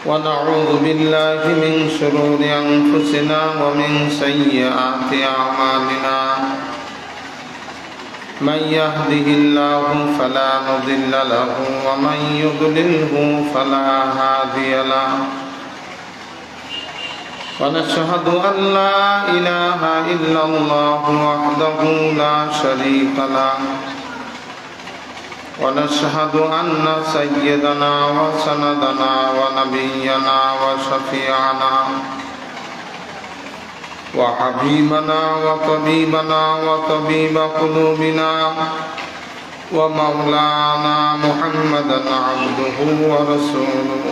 ونعوذ بالله من شرور أنفسنا ومن سيئات أعمالنا من يهده الله فلا مضل له ومن يضلله فلا هادي له ونشهد أن لا إله إلا الله وحده لا شريك له ونشهد أن سيدنا وسندنا ونبينا وشفيعنا وحبيبنا وطبيبنا وطبيب قلوبنا ومولانا محمدا عبده ورسوله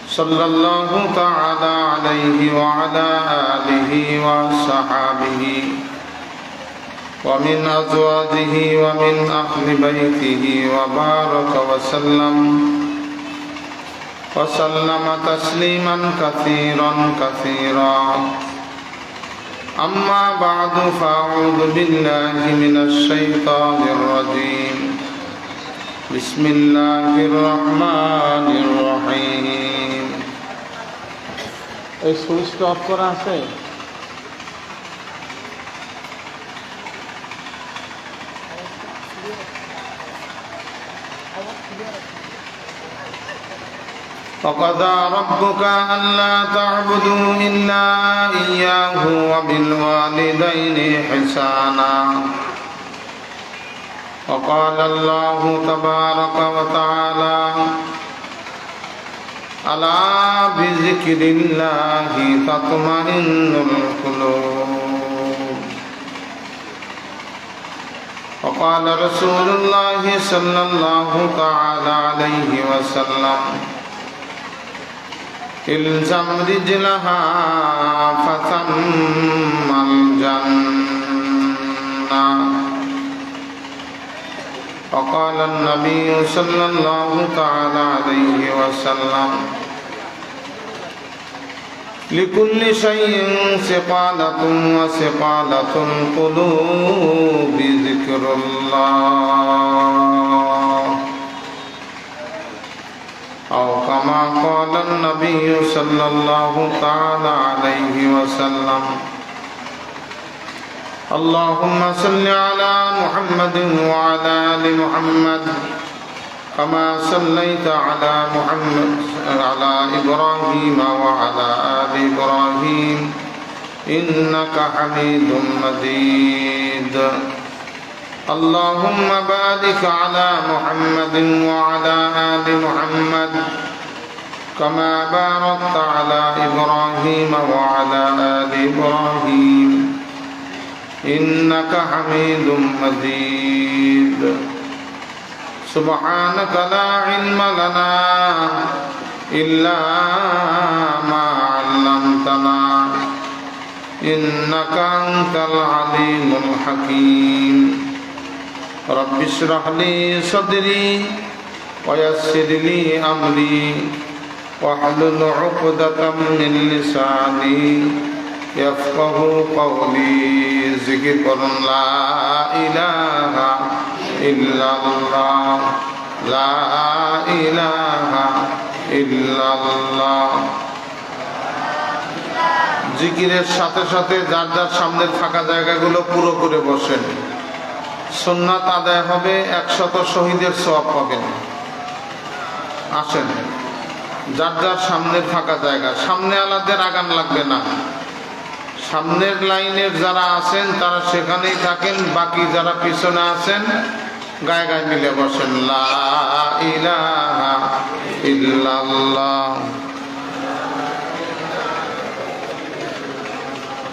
صلى الله تعالى عليه وعلى آله وصحابه ومن أزواجه ومن أهل بيته وبارك وسلم تسليما كثيرا كثيرا أما بعد فأعوذ بالله من الشيطان الرجيم بسم الله الرحمن الرحيم এই সুইচটা অফ করা আছে وقضى ربك ألا تعبدوا إلا إياه وبالوالدين إحسانا وقال الله تبارك وتعالى ألا بذكر الله تطمئن القلوب وقال رسول الله صلى الله تعالى عليه وسلم الزم رجلها فثم الجنة وقال النبي صلى الله تعالى عليه وسلم لكل شيء سقالة وسقالة القلوب ذكر الله أو كما قال النبي صلى الله تعالى عليه وسلم اللهم صل على محمد وعلى آل محمد كما صليت على إبراهيم وعلى آل إبراهيم إنك حميد مجيد اللهم بارك على محمد وعلى آل محمد كما باركت على إبراهيم وعلى آل إبراهيم إنك حميد مجيد سبحانك لا علم لنا إلا ما علمتنا إنك أنت العليم الحكيم رب اشرح لي صدري ويسر لي أمري واحلل عقدة من لساني يفقه قولي ذكر لا إله إلا الله لا إله إلا الله জিকিরের সাথে সাথে যার যার সামনে থাকা জায়গাগুলো পুরো করে বসেন সুন্নাত আদায় হবে 100 শহীদের সওয়াব পাবেন আসেন যার যার সামনে থাকা জায়গা সামনে আলাদের আগান লাগবে না সামনের লাইনের যারা আছেন তারা সেখানেই থাকেন বাকি যারা পিছনে আছেন গায়ে গায়ে মিলে বসেন লা ইলাহা ইল্লাল্লাহ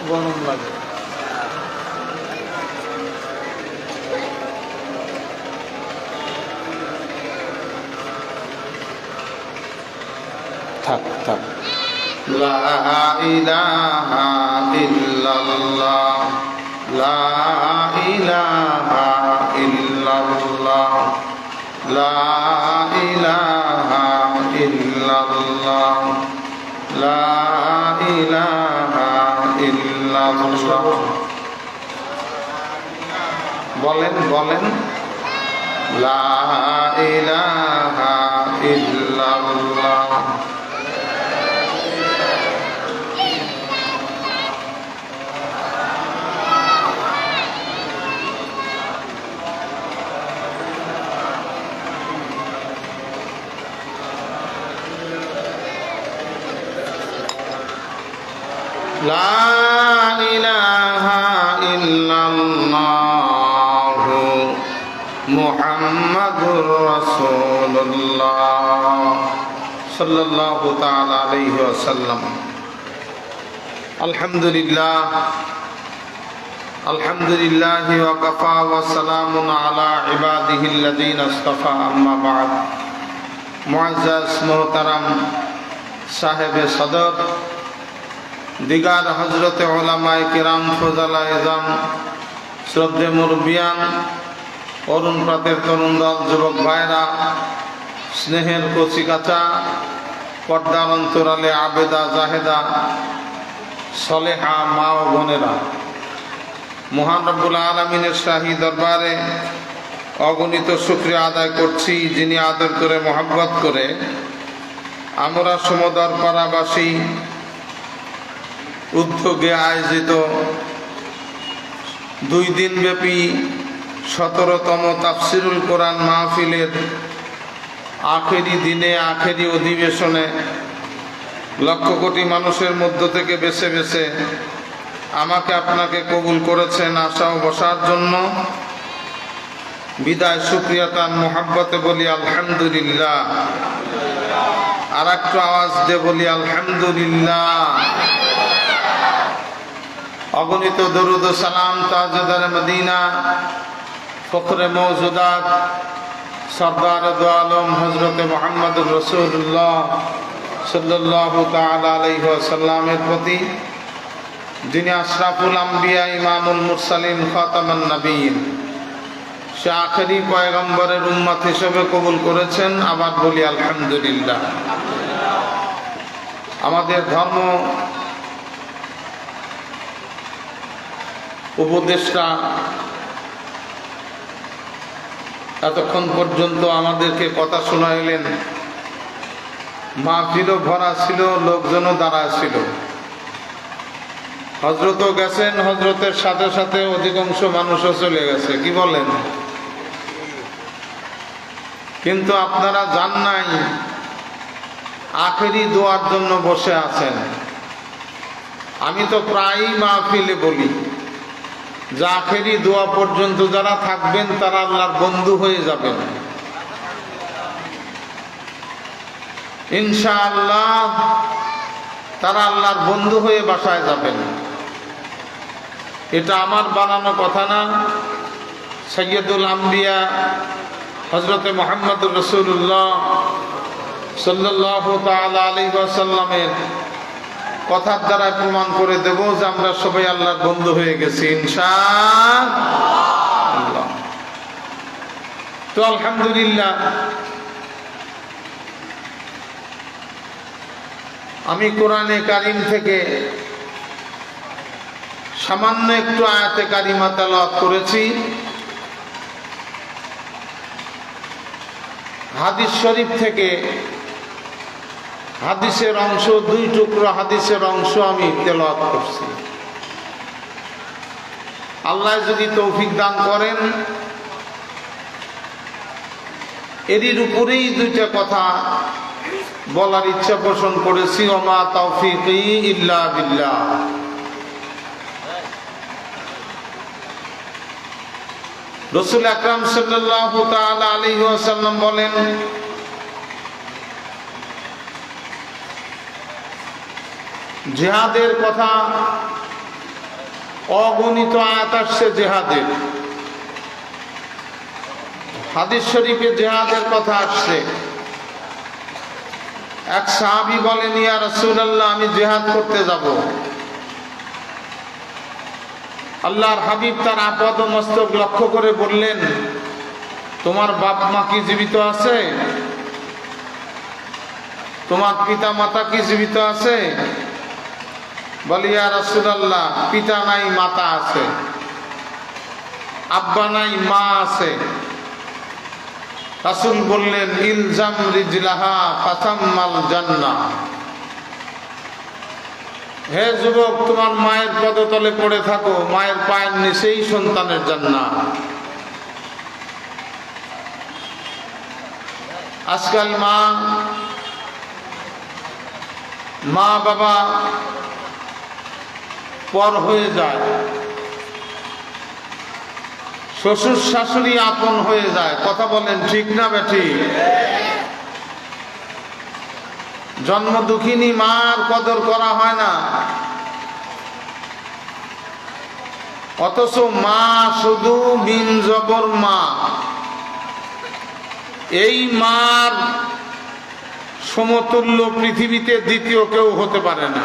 গরম লাগে থাক থাক লা ইলাহা ইল্লাল্লাহ লা ইলাহা ইল্লাল্লাহ লা ইলাহা ইল্লাল্লাহ লা ইলাহা ইল্লাল্লাহ বলেন বলেন লা ইলাহা ইল্লাল্লাহ লা ইলাহা ইল্লাল্লাহ মুহাম্মাদুর রাসূলুল্লাহ সাল্লাল্লাহু তাআলা আলাইহি ওয়াসাল্লাম। আলহামদুলিল্লাহ আলহামদুলিল্লাহি ওয়া কাফা ওয়া সালামুন আলা ইবাদিহিল্লাযীনা ইসতাফা, আম্মা বা'দ। মুআজ্জাজ মুহতারাম সাহেবে সদর, দিগার হযরতে উলামায়ে কিরাম, ফজলায়ে আযম, শ্রদ্ধে মুরব্বিয়ান, অরুণ প্রাতের তরুণ দল, যুবক ভাইরা, স্নেহের কচিকাচা, পর্দার অন্তরালে আবেদা জাহেদা সলেহা মা ও বোনেরা, মহান রব্বুল আলামিনের শাহী দরবারে অগণিত শুকরিয়া আদায় করছি, যিনি আদর করে মহব্বত করে আমরা সমদর পাড়াবাসী উদ্যোগে আয়োজিত 2 দিনব্যাপী 17তম তাফসিরুল কোরআন মাহফিলের আখেরি দিনে, আখেরি অধিবেশনে লক্ষ কোটি মানুষের মধ্য থেকে বেছে বেছে আমাকে আপনাকে কবুল করেছেন আশা ও বসার জন্য। বিদায় শুকরিয়া তার মোহাব্বতে বলি আলহামদুলিল্লাহ। আর একটু আওয়াজ দিয়ে বলি আলহামদুলিল্লাহ। অগণিত দরুদ ও সালাম তাজদারে মদিনা, ফখরে মওজুদাত, সরদার দু আলম হযরতে মুহাম্মদুর রাসূলুল্লাহ সাল্লাল্লাহু তাআলা আলাইহি ওয়াসাল্লামের প্রতি, যিনি আশরাফুল আম্বিয়া, ইমামুল মুরসালিন, খাতামুন নবীন, সে আখেরি পয়গম্বরের উম্মত হিসেবে কবুল করেছেন। আবার বলি আলহামদুলিল্লাহ। আমাদের ধর্ম উপদেষ্টা এতক্ষণ পর্যন্ত আমাদেরকে কথা শোনাইলেন, মাহফিলও ভরা ছিল, লোকজনও দাঁড়া ছিল। হযরতও গেছেন, হযরতের সাথে সাথে অধিকাংশ মানুষও চলে গেছে, কি বলেন? কিন্তু আপনারা জান নাই, আখেরি দোয়ার জন্য বসে আছেন। আমি তো প্রায়ই মাহফিলে বলি যে আখেরি দোয়া পর্যন্ত যারা থাকবেন তারা আল্লাহর বন্ধু হয়ে যাবেন ইনশাআল্লাহ। তারা আল্লাহর বন্ধু হয়ে বাসায় যাবেন। এটা আমার বানানো কথা না, সাইয়্যিদুল আম্বিয়া হযরতে মুহাম্মদুর রাসূলুল্লাহ সাল্লাল্লাহু তাআলা আলাইহি ওয়াসাল্লামের কথার দ্বারা প্রমাণ করে দেব যে আমরা সবাই আল্লাহর বন্ধু হয়ে গেছি ইনশাআল্লাহ। তো আলহামদুলিল্লাহ, আমি কোরআনে কারীম থেকে সামান্য একটু আয়াতে কারিমা তেলাওয়াত করেছি। হাদিস শরীফ থেকে হাদিসের অংশ, 2 টুকরো হাদিসের অংশ আমি তেলাওয়াত করছি। আল্লাহ যদি তৌফিক দান করেন, এরই উপরেই 2টা কথা বলার ইচ্ছা পোষণ করেছি। ওমা তাওফীকি ইল্লা বিল্লাহ। রাসূল আকরাম সাল্লাল্লাহু তাআলা আলাইহি ওয়াসাল্লাম বলেন, জিহাদের কথা অগণিত আয়াত আসছে জিহাদের। হাদিস শরীফে জিহাদের কথা আসছে। এক সাহাবী বলেন, ইয়া রাসূলুল্লাহ, আমি জিহাদ করতে যাব। আল্লাহর হাবিব তার আপাদ মস্তক লক্ষ্য করে বললেন, তোমার বাপ মা কি জীবিত আছে? তোমার পিতা মাতা কি জীবিত আছে? বলি, ইয়া রাসূলুল্লাহ, পিতা নাই, মাতা আছে, আব্বা নাই, মা আছে। রাসূল বললেন, ইলজাম রিজলাহা ফাতাম্মাল জান্নাহ। হে যুবক, তোমার মায়ের পদতলে পড়ে থাকো, মায়ের পায়ের নিচেই সন্তানের জান্নাত। আজকাল মা বাবা পর হয়ে যায়, শ্বশুর শাশুড়ি আপন হয়ে যায়। কথা বলেন ঠিক না বেঠিক? জন্ম দুঃখিনী মার কদর করা হয় না, অথচ মা শুধু বিন জবর মা। এই মার সমতুল্য পৃথিবীতে দ্বিতীয় কেউ হতে পারে না।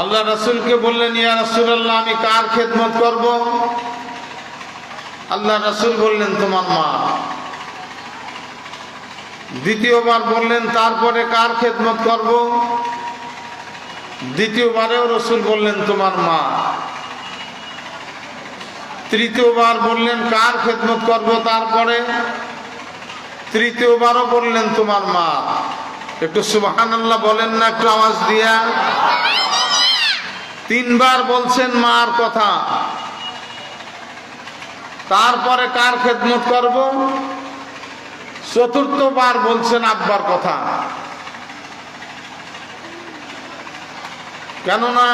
আল্লাহ রাসূলকে বললেন, ইয়া রাসূলুল্লাহ, আমি কার খেদমত করব? আল্লাহ রাসূল বললেন, তোমার মা। দ্বিতীয়বার বললেন, তারপরে কার খেদমত করব? দ্বিতীয়বারেও রাসূল বললেন, তোমার মা। তৃতীয়বার বললেন, কার খেদমত করব? তারপরে তৃতীয়বারও বললেন, তোমার মা। একটু সুবহানাল্লাহ বলেন না একটু আওয়াজ দিয়া। তিনবার বলছেন মার কথা, তারপরে কার খেদমত করব? চতুর্থবার বলছেন আব্বার কথা। কেননা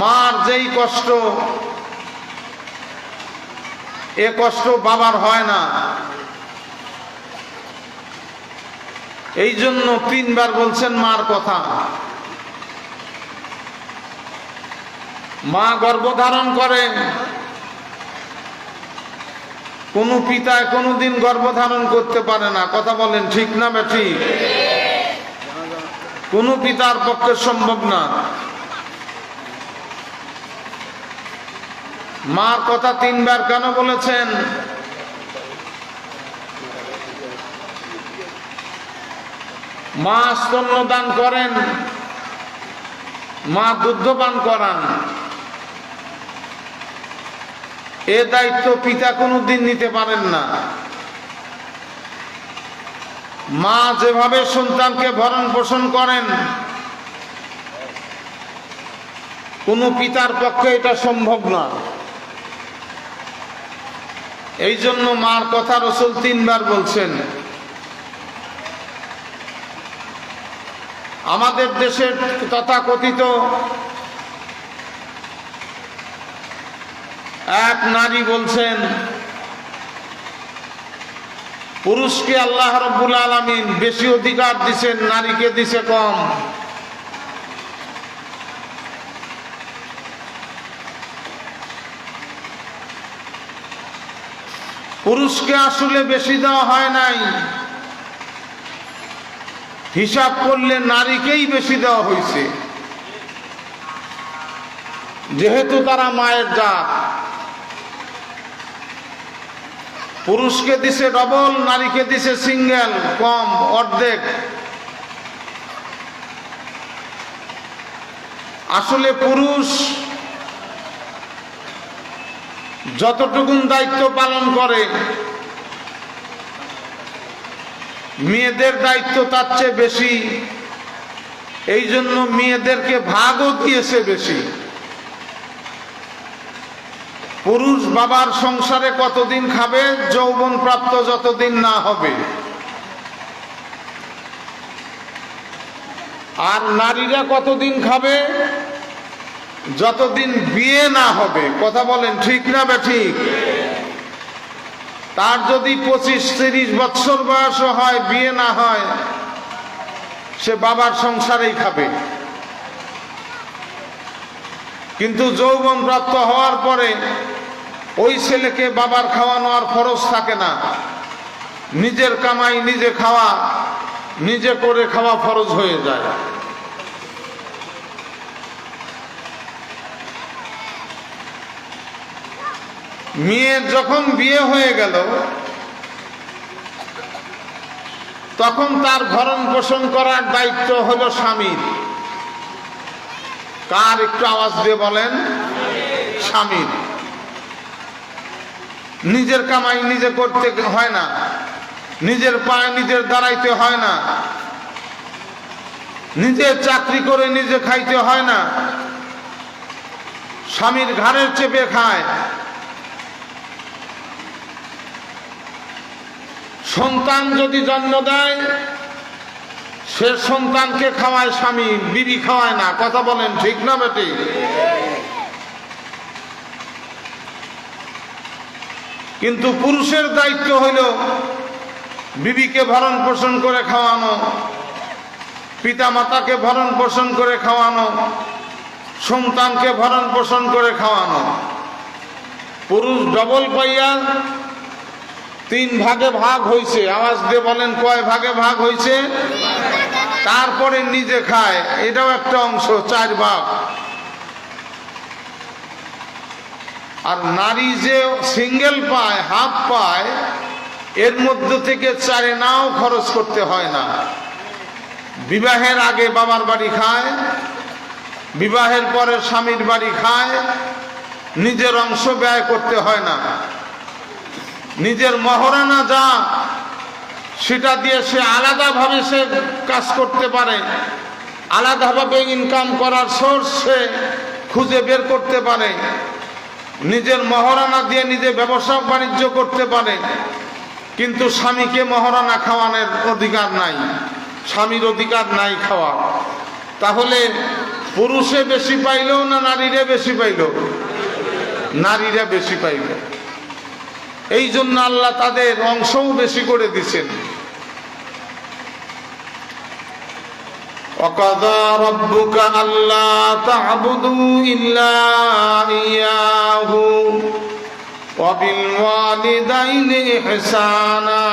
মার যেই কষ্ট, এ কষ্ট বাবার হয় না। এই জন্য তিনবার বলছেন মার কথা। মা গর্ভধারণ করে, কোন পিতা কোনদিন গর্ভধারণ করতে পারে না। কথা বলেন ঠিক না বেঠিক? কোন পিতার পক্ষে সম্ভব না। মার কথা তিনবার কেন বলেছেন? মা স্তন্যদান করেন, মা দুগ্ধপান করান। এ দায়িত্ব পিতা কোনদিন নিতে পারেন না। মা যেভাবে সন্তানকে ভরণ পোষণ করেন, কোন পিতার পক্ষে এটা সম্ভব না। এই জন্য মার কথা রাসূল তিনবার বলছেন। আমাদের দেশের তথাকথিত এক নারী বলছেন, পুরুষকে আল্লাহ রাব্বুল আলামিন বেশি অধিকার দিছেন, নারীকে দিছে কম। পুরুষকে আসলে বেশি দেওয়া হয় নাই, হিসাব করলে নারীকেই বেশি দেওয়া হয়েছে, যেহেতু তারা মায়ের জাত। পুরুষকে দিছে ডবল, নারীকে দিছে সিঙ্গেল, কম, অর্ধেক। আসলে পুরুষ যতটুকুন দায়িত্ব পালন করে, মেয়েদের দায়িত্ব তার চেয়ে বেশি। এই জন্য মেয়েদেরকে ভাগও দিয়েছে বেশি। পুরুষ বাবার সংসারে কতদিন খাবে? যৌবন প্রাপ্ত যতদিন না হবে। আর নারীরা কতদিন খাবে? যতদিন বিয়ে না হবে। কথা বলেন ঠিক না বেঠিক? তার যদি 25-30 বছর বয়স হয়, বিয়ে না হয়, সে বাবার সংসারেই খাবে। কিন্তু যৌবন প্রাপ্ত হওয়ার পরে ওই ছেলেকে বাবার খাওয়ানো আর ফরজ থাকে না। নিজের কামাই নিজে খাওয়া, নিজে করে খাওয়া ফরজ হয়ে যায়। মেয়ের যখন বিয়ে হয়ে গেল, তখন তার ভরণ পোষণ করার দায়িত্ব হলো স্বামীর। কার? একটু আওয়াজ দিয়ে বলেন। স্বামীর। নিজের কামাই নিজে করতে হয় না, নিজের পায়ে নিজের দাঁড়াইতে হয় না, নিজের চাকরি করে নিজে খাইতে হয় না, স্বামীর ঘাড়ের চেপে খায়। সন্তান যদি জন্ম দেয়, সে সন্তানকে খাওয়ায় স্বামী, বিবি খাওয়ায় না। কথা বলেন ঠিক না বেটি? কিন্তু পুরুষের দায়িত্ব হইল বিবিকে ভরণ পোষণ করে খাওয়ানো, পিতা মাতাকে ভরণ পোষণ করে খাওয়ানো, সন্তানকে ভরণ পোষণ করে খাওয়ানো। পুরুষ ডবল পাইয়া 3 ভাগে ভাগ হইছে। আওয়াজ দিয়ে বলেন কয় ভাগে ভাগ হইছে? তারপরে নিজে খায়, এটাও একটা অংশ, 4 ভাগ। আর নারী যে সিঙ্গেল পায়, হাফ পায়, এর মধ্য থেকে 4 নাও খরচ করতে হয় না। বিবাহের আগে বাবার বাড়ি খায়, বিবাহের পরে স্বামীর বাড়ি খায়, নিজের অংশ ব্যয় করতে হয় না। নিজের মহারণা যা, সেটা দিয়ে সে আলাদাভাবে সে কাজ করতে পারে, আলাদাভাবে ইনকাম করার সোর্স সে খুঁজে বের করতে পারে, নিজের মহারণা দিয়ে নিজে ব্যবসা বাণিজ্য করতে পারে। কিন্তু স্বামীকে মহারণা খাওয়ানোর অধিকার নাই, স্বামীর অধিকার নাই খাওয়া। তাহলে পুরুষে বেশি পাইল না নারীরা বেশি পাইল? নারীরা বেশি পাইল। এই জন্য আল্লাহ তাদের অংশও বেশি করে দিচ্ছেন। وَقَضَى رَبُّكَ أَلَّا تَعْبُدُوا إِلَّا إِيَّاهُ وَبِالْوَالِدَيْنِ إِحْسَانًا।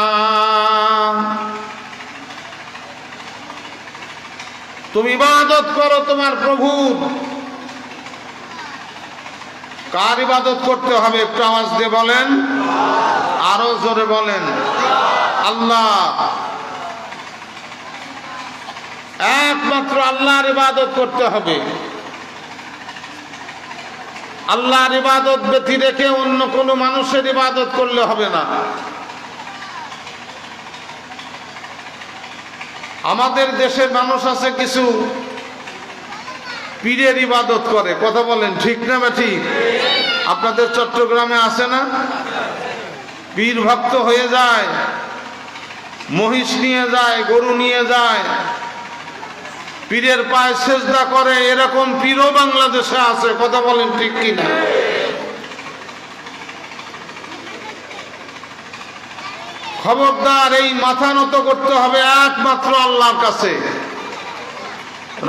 তুমি ইবাদত করো তোমার প্রভুর। কার ইবাদত করতে হবে? একটু আওয়াজ দিয়ে বলেন, আরো জোরে বলেন, আল্লাহ। একমাত্র আল্লাহর ইবাদত করতে হবে। আল্লাহর ইবাদত ব্যতি রেখে অন্য কোনো মানুষের ইবাদত করলে হবে না। আমাদের দেশের মানুষ আছে কিছু পীরের ইবাদত করে। কথা বলেন ঠিক না ঠিক? আপনাদের চট্টগ্রামে আছে না? পীর ভক্ত হয়ে যায়, মহিষ নিয়ে যায়, গরু নিয়ে যায়, পীরের পায়ে সেজদা করে। এরকম পীরও বাংলাদেশে আছে। কথা বলেন ঠিক কিনা? খবরদার, এই মাথা নত করতে হবে একমাত্র আল্লাহর কাছে,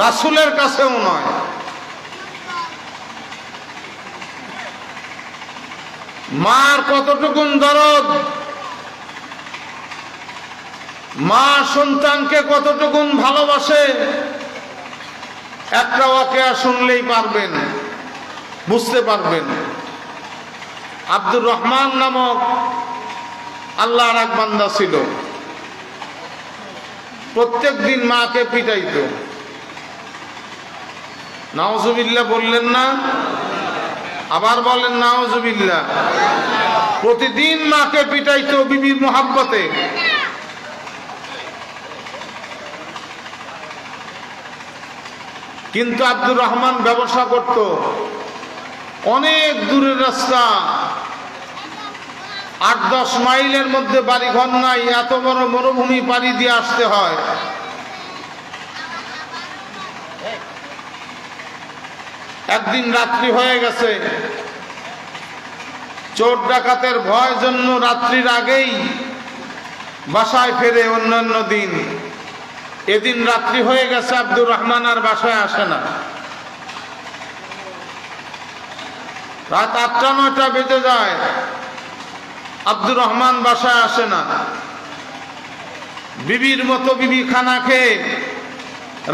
রাসূলের কাছেও নয়। মার কতটুকুন দরদ, মা সন্তানকে কতটুকুন ভালোবাসে, একটা ওয়াকিয়া শুনলেই পারবেন, বুঝতে পারবেন। আব্দুর রহমান নামক আল্লাহর এক বান্দা ছিল, প্রত্যেক দিন মাকে পিটাইতো। নাউজুবিল্লাহ বললেন না? আবার বলেন নাউজুবিল্লাহ। প্রতিদিন মাকে পিটাইতো বিবির মোহাব্বতে। কিন্তু আব্দুর রহমান ব্যবসা করত, অনেক দূরের রাস্তা, 8-10 মাইলের মধ্যে বাড়ি ঘর নাই, এত বড় মরুভূমি পাড়ি দিয়ে আসতে হয়। একদিন রাত্রি হয়ে গেছে, চোর ডাকাতের ভয় জন্য রাত্রির আগেই বাসায় ফেরে অন্যান্য দিন। এদিন রাত্রি হয়ে গেছে, আব্দুর রহমান আর বাসায় আসে না। রাত 8টা-9টা বেজে যায়, আব্দুর রহমান বাসায় আসে না। বিবির মতো বিবি খানা খেয়ে,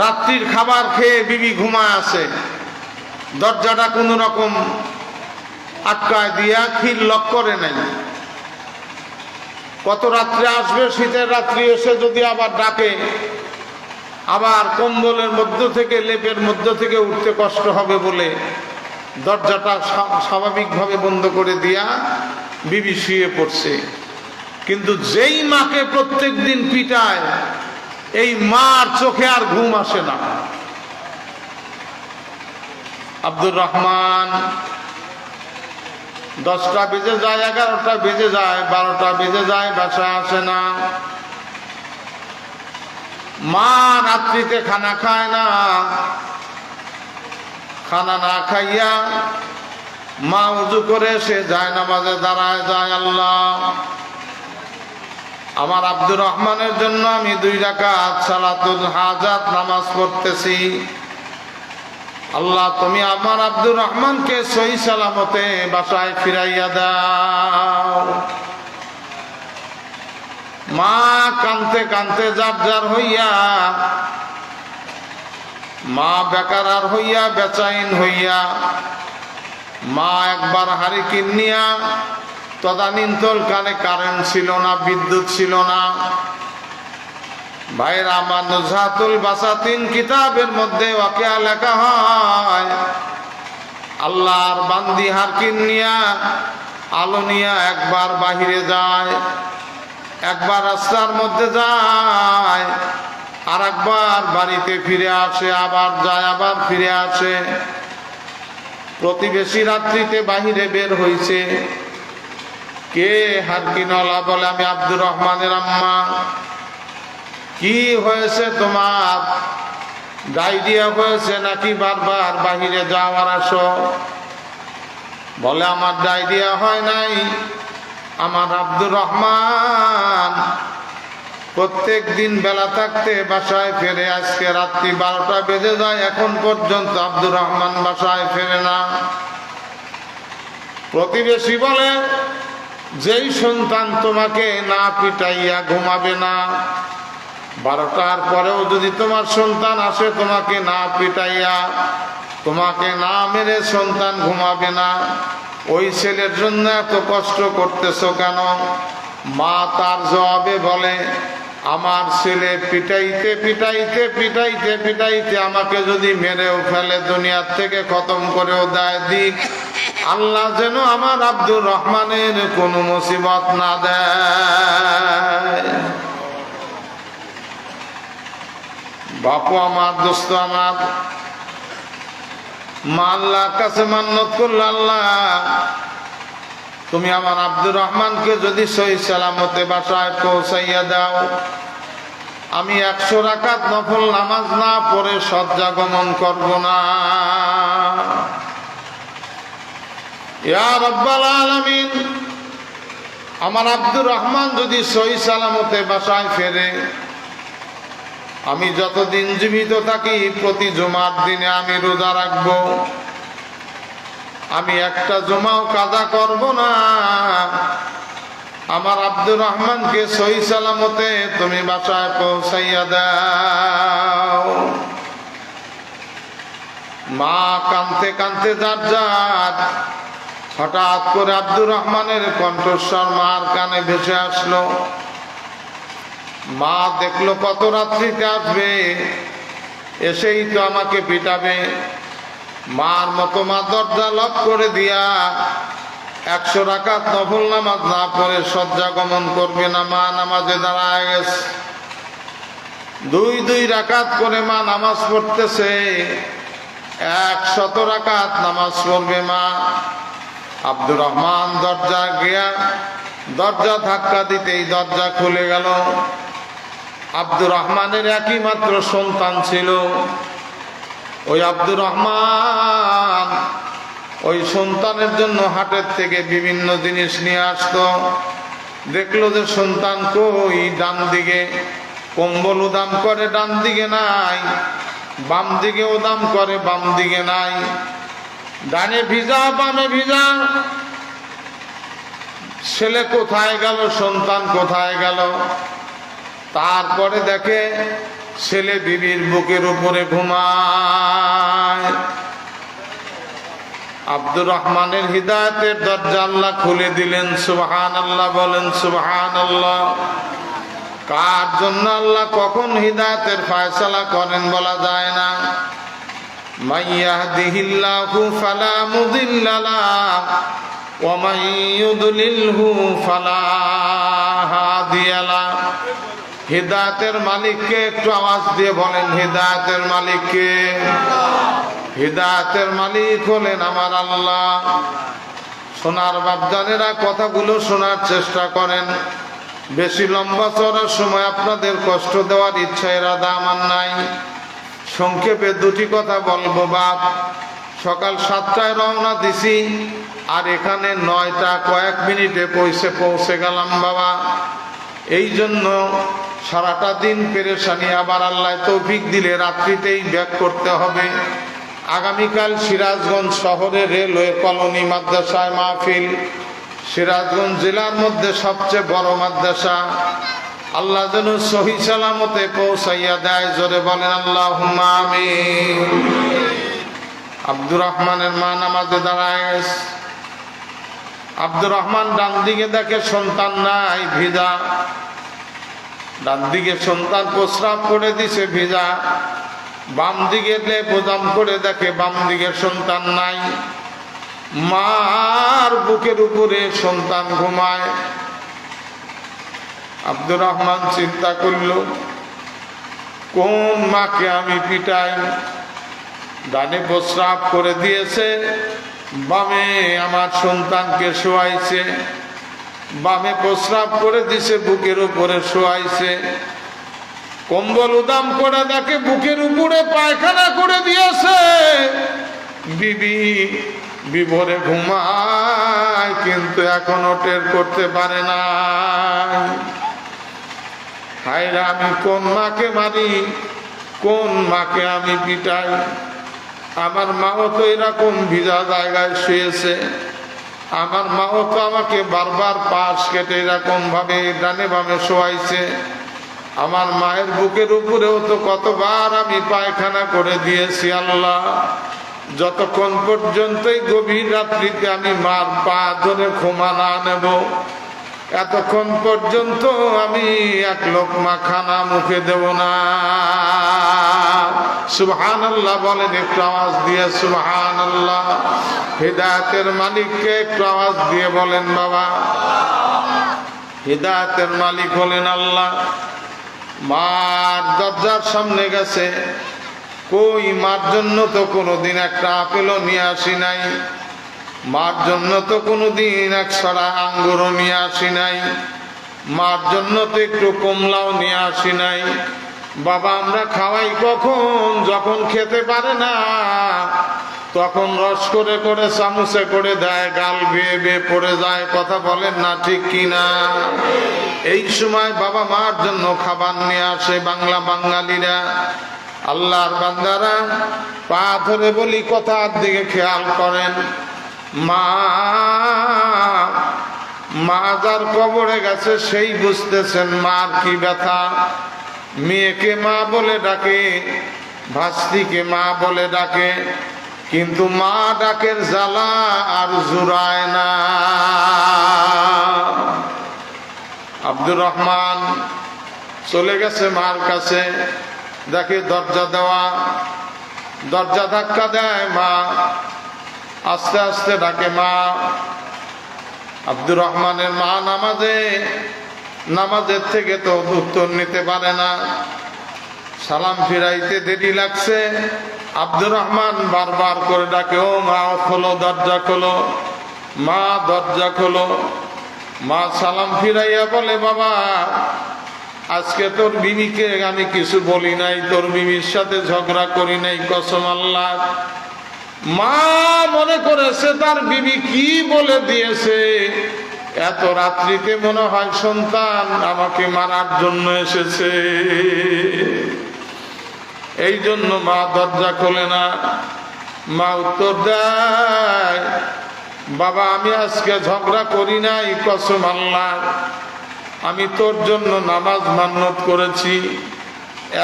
রাত্রির খাবার খেয়ে বিবি ঘুমায় আছে। দরজাটা কোনো রকম আটকায় দিয়া খিল লক করে নাই। কত রাত্রে আসবে, শীতের রাত্রি এসে যদি আবার ডাকে, আবার কম্বলের মধ্য থেকে, লেপের মধ্য থেকে উঠতে কষ্ট হবে বলে দরজাটা স্বাভাবিকভাবে বন্ধ করে দিয়া বিবি শুয়ে পড়ছে। কিন্তু যেই মাকে প্রত্যেক দিন পিটায়, এই মার চোখে আর ঘুম আসে না। আব্দুর রহমান 10টা বেজে যায়, 11টা বেজে যায়, 12টা বেজে যায়, বাসায় আসে না। মা রাত্রিতে খানা খায় না, খানা না খাইয়া মা উজু করে সে যায় নামাজে দাঁড়ায় যায়, আল্লাহ আমার আব্দুর রহমানের জন্য আমি 2 রাকাত সালাতুল হাজাত নামাজ পড়তেছি, আল্লাহ তুমি আমার আব্দুর রহমানকে সহি সালামতে বাসায় ফিরাইয়া দাও। মা কানতে কানতে যার যার হইয়া, মা বেকারার হইয়া বেচাইন হইয়া, মা একবার হাড়ি কিনিয়া, তদানীন্তন কালে কারেন্ট ছিল না, বিদ্যুৎ ছিল না। ভাইরা আমার, নুজহাতুল বাসাতিন কিতাবের মধ্যে ওয়াকিয়া লেখা হয়, আল্লাহর বান্দি হারকিন নিয়া আলো নিয়া একবার বাহিরে যায়, একবার রাস্তার মধ্যে যায়, আর একবার বাড়িতে ফিরে আসে, আবার যায় আবার ফিরে আসে। প্রতিবেশী রাত্রিতে বাহিরে বের হইছে, কে হারকিনওয়ালা? বলে আমি আব্দুর রহমানের আম্মা। কি হয়েছে তোমার? ডায়রিয়া হয়েছে নাকি বারবার বাহিরে যাওয়ার আসো? বলে আমার ডায়রিয়া হয় নাই, আমার আব্দুর রহমান প্রত্যেক দিন বেলা থাকতে বাসায় ফেরে, আজকে রাত্রি 12টা বেজে যায়, এখন পর্যন্ত আব্দুর রহমান বাসায় ফেরে না। প্রতিবেশী বলে, যেই সন্তান তোমাকে না পিটাইয়া ঘুমাবে না, 12টার পরেও যদি তোমার সন্তান আসে তোমাকে না পিটাইয়া, তোমাকে না মেরে সন্তান ঘুমাবে না, ওই ছেলের জন্য এত কষ্ট করতেছো কেন? মা তার জবাবে বলে, আমার ছেলে পিটাইতে পিটাইতে পিটাইতে পিটাইতে আমাকে যদি মেরেও ফেলে, দুনিয়ার থেকে খতম করেও দেয় দিক, আল্লাহ যেন আমার আব্দুর রহমানের কোনো মুসিবত না দেয়। বাপু আমার, দোস্ত আমার, মা আল্লাহর কাছে মান্নত করল, আল্লাহ তুমি আমার আব্দুর রহমানকে যদি সহি সালামতে বাসায় পৌঁছাইয়া দাও, আমি 100 রাকাত নফল নামাজ না পড়ে শয্যা গমন করব না। ইয়া রাব্বাল আলামিন, আমার আব্দুর রহমান যদি সহি সালামতে বাসায় ফেরে, আমি যতদিন জীবিত থাকি প্রতি জুমার দিনে আমি রোজা রাখব, আমি একটা জুমাও কাজা করব না। আমার আব্দুর রহমানকে সহি সালামতে তুমি বাসায় পৌঁছাইয়া দাও। মা কানতে কানতে যার যার, হঠাৎ করে আব্দুর রহমানের কণ্ঠস্বর মার কানে ভেসে আসলো। মা দেখলো কত রাত্রিতে আসবে, এসেই তো আমাকে পিটাবে। মার মতো মা দরজা লক করে দিয়া 100 রাকাত নফল নামাজ না পড়ে শয্যা গমন করবে না। মা নামাজে দাঁড়ায় গেছে, 2 রাকাত করে মা নামাজ পড়তেছে, 100 রাকাত নামাজ পড়বে মা। আব্দুর রহমান দরজা গিয়া দরজা ধাক্কা দিতেই দরজা খুলে গেল। আব্দুর রহমানের একই মাত্র সন্তান ছিল। ওই আব্দুর রহমান ওই সন্তানের জন্য হাটের থেকে বিভিন্ন জিনিস নিয়ে আসতো। দেখলো যে সন্তান কই, ডান দিকে কম্বল উদাম করে ডান দিকে নাই, বাম দিকে উদাম করে বাম দিকে নাই, ডানে ভিজা বামে ভিজা। ছেলে কোথায় গেল, সন্তান কোথায় গেল? তারপরে দেখে ছেলে বিবির বুকের উপরে ঘুমায়। আব্দুর রহমানের হিদায়াতের দরজা আল্লাহ খুলে দিলেন। সুবহানাল্লাহ বলেন, সুবহানাল্লাহ। কার জন্য আল্লাহ কখন হিদায়াতের ফয়সালা করেন বলা যায় না। মাইয়াহদিহিল্লাহু ফালা মুদিল্লা লাহু ওয়া মান ইউদ্লিলহু ফালা হাদিয়া লাহু। হিদায়াতের মালিককে একটু আওয়াজ দিয়ে বলেন, হিদায়াতের মালিককে? হিদায়াতের মালিক হলেন আমার আল্লাহ। সোনার বাপজানেরা কথাগুলো শোনার চেষ্টা করেন। বেশি লম্বা চড়ার সময় আপনাদের কষ্ট দেওয়ার ইচ্ছা এরাদা আমার নাই। সংক্ষেপে দুটি কথা বলবো বাপ। সকাল 7টায় রওনা দিছি, আর এখানে 9টা কয়েক মিনিটে পৌঁছে গেলাম বাবা। এই জন্য সারাটা দিন পেরেশানি, আবার আল্লাহ তৌফিক দিলে রাত্রিতেই ব্যাক করতে হবে। আগামীকাল সিরাজগঞ্জ শহরে রেলওয়ে কলোনি মাদ্রাসায় মাহফিল। সিরাজগঞ্জ জেলার মধ্যে সবচেয়ে বড় মাদ্রাসা। আল্লাহ যেন সহি সালামতে পৌঁছাইয়া দেয়, জোরে বলেন আল্লাহুম্মা আমিন। আব্দুর রহমানের মা নামাজে দাঁড়ায়। আব্দুর রহমান ডান দিকে দেখে সন্তান নাই, ভিজা। ডান দিকে সন্তান প্রস্রাব করে দিছে, ভিজা। বাম দিকে বোজাম করে দেখে বাম দিকে সন্তান নাই। মার বুকের উপরে সন্তান ঘুমায়। আব্দুর রহমান চিন্তা করল, কোন মাকে আমি পিটাই? ডানে প্রস্রাব করে দিয়েছে, বামে আমার সন্তানকে শোয়াইছে। বামে প্রস্রাব করে দিছে, বুকের উপরে শোয়াইছে। কম্বল উদাম করে দেখে বুকের উপরে পায়খানা করে দিয়েছে। বিবি বিভোরে ঘুমায়, কিন্তু এখনো টের করতে পারে না। হায়রে, আমি কোন মাকে মারি, কোন মাকে আমি পিটাই? আমার মাও তো এরকম ভিজা জায়গায় শুয়েছে। আমার মাও তো আমাকে বারবার পাশ কেটে এরকম ভাবে ডানে বামে শোয়াইছে। আমার মায়ের বুকের উপরেও তো কতবার আমি পায়খানা করে দিয়েছি। আল্লাহ, যতক্ষণ পর্যন্তই গভীর রাত্রিতে আমি মার পা ধরে ক্ষমা না নেব, এতক্ষণ পর্যন্ত আমি এক লোকমা খানা মুখে দেব না। সুবহানাল্লাহ বলেন একটু আওয়াজ দিয়ে, সুবহানাল্লাহ। হিদায়াতের মালিককে একটু আওয়াজ দিয়ে বলেন বাবা। হিদায়াতের মালিক হলেন আল্লাহ। মার দরজার সামনে গেছে, কই মার জন্য তো কোনোদিন একটা আপেলও নিয়ে আসি নাই। মার জন্য তো কোনোদিন এক ছড়া আঙ্গুরও নিয়ে আসি নাই। মার জন্য তো একটু কমলাও নিয়ে আসি নাই। বাবা, আমরা খাওয়াই কখন? যখন খেতে পারে না তখন রস করে করে চামচে করে দেয়, গাল বেয়ে বেয়ে পড়ে যায়। কথা বলেন না ঠিক কিনা? এই সময় বাবা মার জন্য খাবার নিয়ে আসে বাঙালিরা। আল্লাহর বান্দারা, পা ধরে বলি কথার দিকে খেয়াল করেন। মা যার কবরে গেছে সেই বুঝতেছেন মার কি ব্যথা। মেয়েকে মা বলে ডাকে, ভাস্তিকে মা বলে ডাকে, কিন্তু মা ডাকের জ্বালা আর জুড়ায় না। আব্দুর রহমান চলে গেছে মার কাছে, দেখে দরজা দেওয়া। দরজা ধাক্কা দেয় মা, আস্তে আস্তে ডাকে মা। আব্দুর রহমানের মা নামাজের থেকে তো উত্তর নিতে পারে না। সালাম ফিরাইতে দেরি লাগছে। আব্দুর রহমান বারবার করে ডাকে, ও মা খোলো, দরজা খোলো, মা দরজা খোলো। মা সালাম ফিরাইয়া বলে, বাবা আজকে তোর বিবিকে আমি কিছু বলি নাই, তোর বিবির সাথে ঝগড়া করি নাই, কসম আল্লাহ। মা মনে করেছে তার বিবি কি বলে দিয়েছে, এত রাত্রিতে মনে হয় সন্তান আমাকে মারার জন্য এসেছে। এই জন্য মা দরজা খোলে না। মা উত্তর দেয়, বাবা আমি আজকে ঝগড়া করি নাই, কসম আল্লাহ। আমি তোর জন্য নামাজ মান্নত করেছি,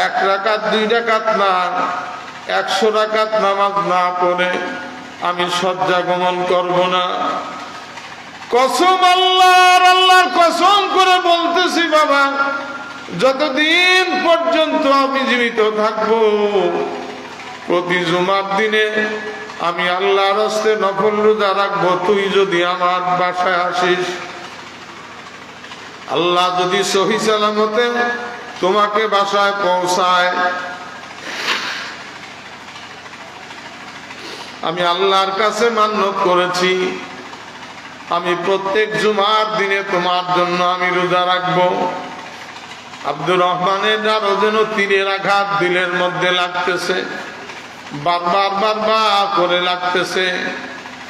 1 রাকাত 2 রাকাত না, 100 রাকাত নামাজ না পড়ে আমি শয্যা গমন করব না। কসম আল্লাহর, আল্লাহর কসম করে বলতেছি বাবা, যতদিন পর্যন্ত আমি জীবিত থাকবো, প্রতি জুমার দিনে আমি আল্লাহর হস্তে নফল রোজা রাখবো। তুই যদি আমার বাসায় আসিস, আল্লাহ যদি সহি সালামতে তোমাকে বাসায় পৌঁছায়, আমি আল্লাহর কাছে মান্নত করেছি আমি প্রত্যেক জুমার দিনে তোমার জন্য আমি রোজা রাখবো। আব্দুর রহমানের আরো যেন তীরের আঘাত দিলের মধ্যে লাগতেছে, বারবার বারবার করে লাগতেছে।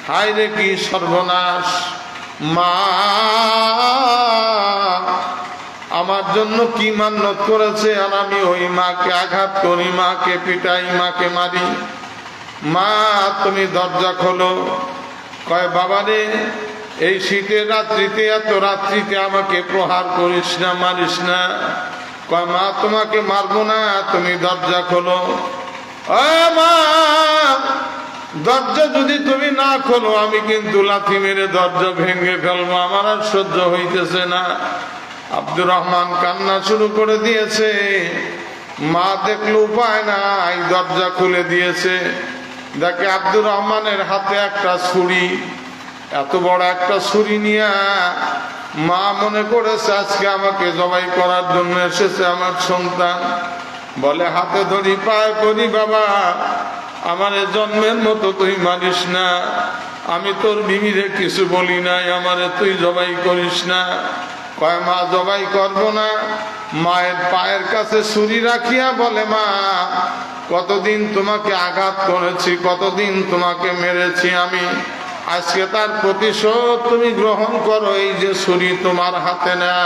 হায় রে কি সর্বনাশ! মা আমার জন্য কি মান্যত করেছে, আর আমি ওই মাকে আঘাত করি, মাকে পিটাই, মাকে মারি। মা তুমি দরজা খোলো। কয় বাবা রে, এই শীতের রাত্রিতে, এত রাত্রিতে আমাকে প্রহার করিস না, মারিস না। কয় মা তোমাকে মারবো না, তুমি দরজা খোলো। মা দরজা যদি তুমি না খোলো আমি কিন্তু লাথি মেরে দরজা ভেঙে ফেলবো, আমার আর সহ্য হইতেছে না। আব্দুর রহমান কান্না শুরু করে দিয়েছে। মা দেখলো উপায় নাই, দরজা খুলে দিয়েছে। দেখে আব্দুর রহমানের হাতে একটা ছুরি, এত বড় একটা ছুরি নিয়ে মা মনে করেছে আজকে আমাকে জবাই করার জন্য এসেছে আমার সন্তান। বলে হাতে ধরি, পায়ে পড়ি, বাবা আমার জন্মের মতো তুই মারিস না, আমি তোর বিবিরে কিছু বলি নাই, আমারে তুই জবাই করিস না। কয় মা জবাই করব না। মায়ের পায়ের কাছে ছুরি রাখিয়া বলে মা কতদিন তোমাকে আঘাত করেছি, কতদিন তোমাকে মেরেছি আমি, আজকে তার প্রতিশোধ তুমি গ্রহণ করো, এই যে ছুরি তোমার হাতে নাও।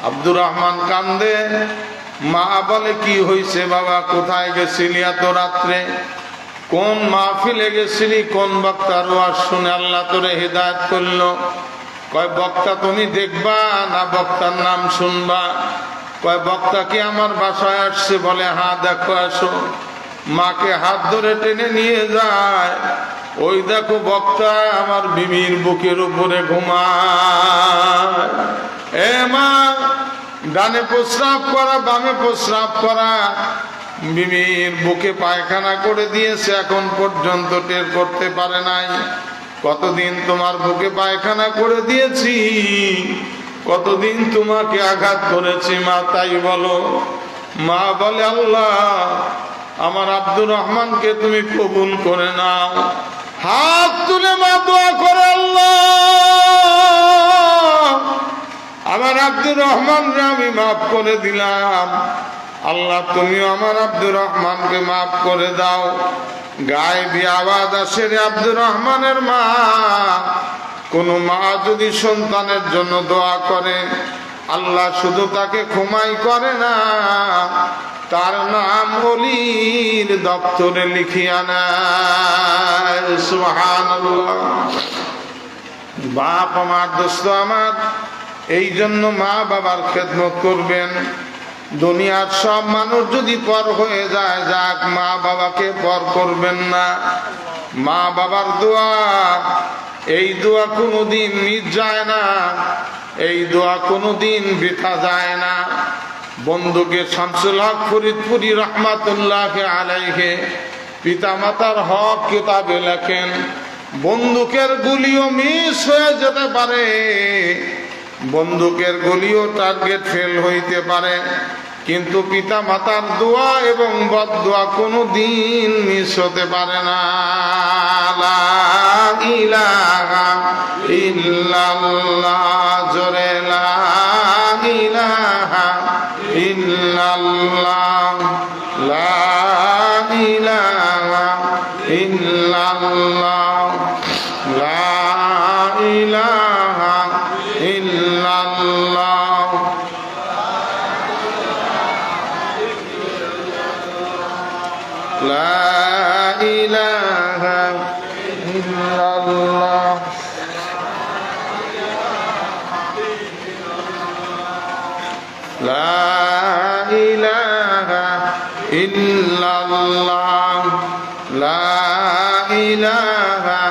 আব্দুর রহমান কান্দে। মা বলে কি হয়েছে বাবা, কোথায় গেছিলি এত রাত্রে, কোন মাহফিলে গেছিলি, কোন বক্তার ওয়াজ শুনে আল্লাহ তোরে হিদায়াত করলো? কয় বক্তা তুমি দেখবা না বক্তার নাম শুনবা? কয় বক্তা কি আমার বাসায় আসছে? বলে হ্যাঁ দেখো আসো। মাকে হাত ধরে টেনে নিয়ে যায়, ওই দেখো বক্তা আমার বিবির বুকের উপরে ঘুমায়। এ মা, ডানে প্রস্রাব করা, বামে প্রস্রাব করা, বিবির বুকে পায়খানা করে দিয়েছে, এখন পর্যন্ত টের করতে পারে নাই। কতদিন তোমার বুকে পায়খানা করে দিয়েছি, কতদিন তোমাকে আঘাত করেছি মা, তাই বলো। মা বলে আল্লাহ আমার আব্দুর রহমানকে তুমি কবুল করে নাও। হাত তুলে মা দোয়া করে, আল্লাহ আমার আব্দুর রহমানকে আমি মাফ করে দিলাম, আল্লাহ তুমিও আমার আব্দুর রহমানকে মাফ করে দাও। গায়েবী আওয়াজ আসে রে আব্দুর রহমানের মা। কোন মা যদি সন্তানের জন্য দোয়া করে, আল্লাহ শুধু তাকে ক্ষমাই করে না, তার নাম ওলির দপ্তরে লিখিয়া নেয়। সুবহানাল্লাহ। বাপ আমার, দোস্ত আমার, এই জন্য মা বাবার খেদমত করবেন। দুনিয়ার সব মানুষ যদি পর হয়ে যায়, যাক, মা বাবাকে পর করবেন না। মা বাবার দোয়া, এই দোয়া কোনোদিন মিস যায় না, এই দোয়া কোনোদিন বৃথা যায় না। বন্ধুকে শামসুল হক ফরিদপুরি রহমাতুল্লাহ আলাইহি পিতা মাতার হক কিতাবে লেখেন, বন্দুকের গুলিও মিস হয়ে যেতে পারে, বন্দুকের গুলিও টার্গেট ফেল হইতে পারে, কিন্তু পিতা মাতার দোয়া এবং বদদোয়া কোনোদিন মিস হতে পারে না। লা ইলাহা ইল্লাল্লাহ, জোরে লা ইলাহা ইল্লাল্লাহ, লা ইলাহা ইল্লাল্লাহ, লা ইলাহা ইল্লাল্লাহ, লা ইলাহা ইল্লাল্লাহ, লা ইলাহা ইল্লাল্লাহ, লা ইলাহা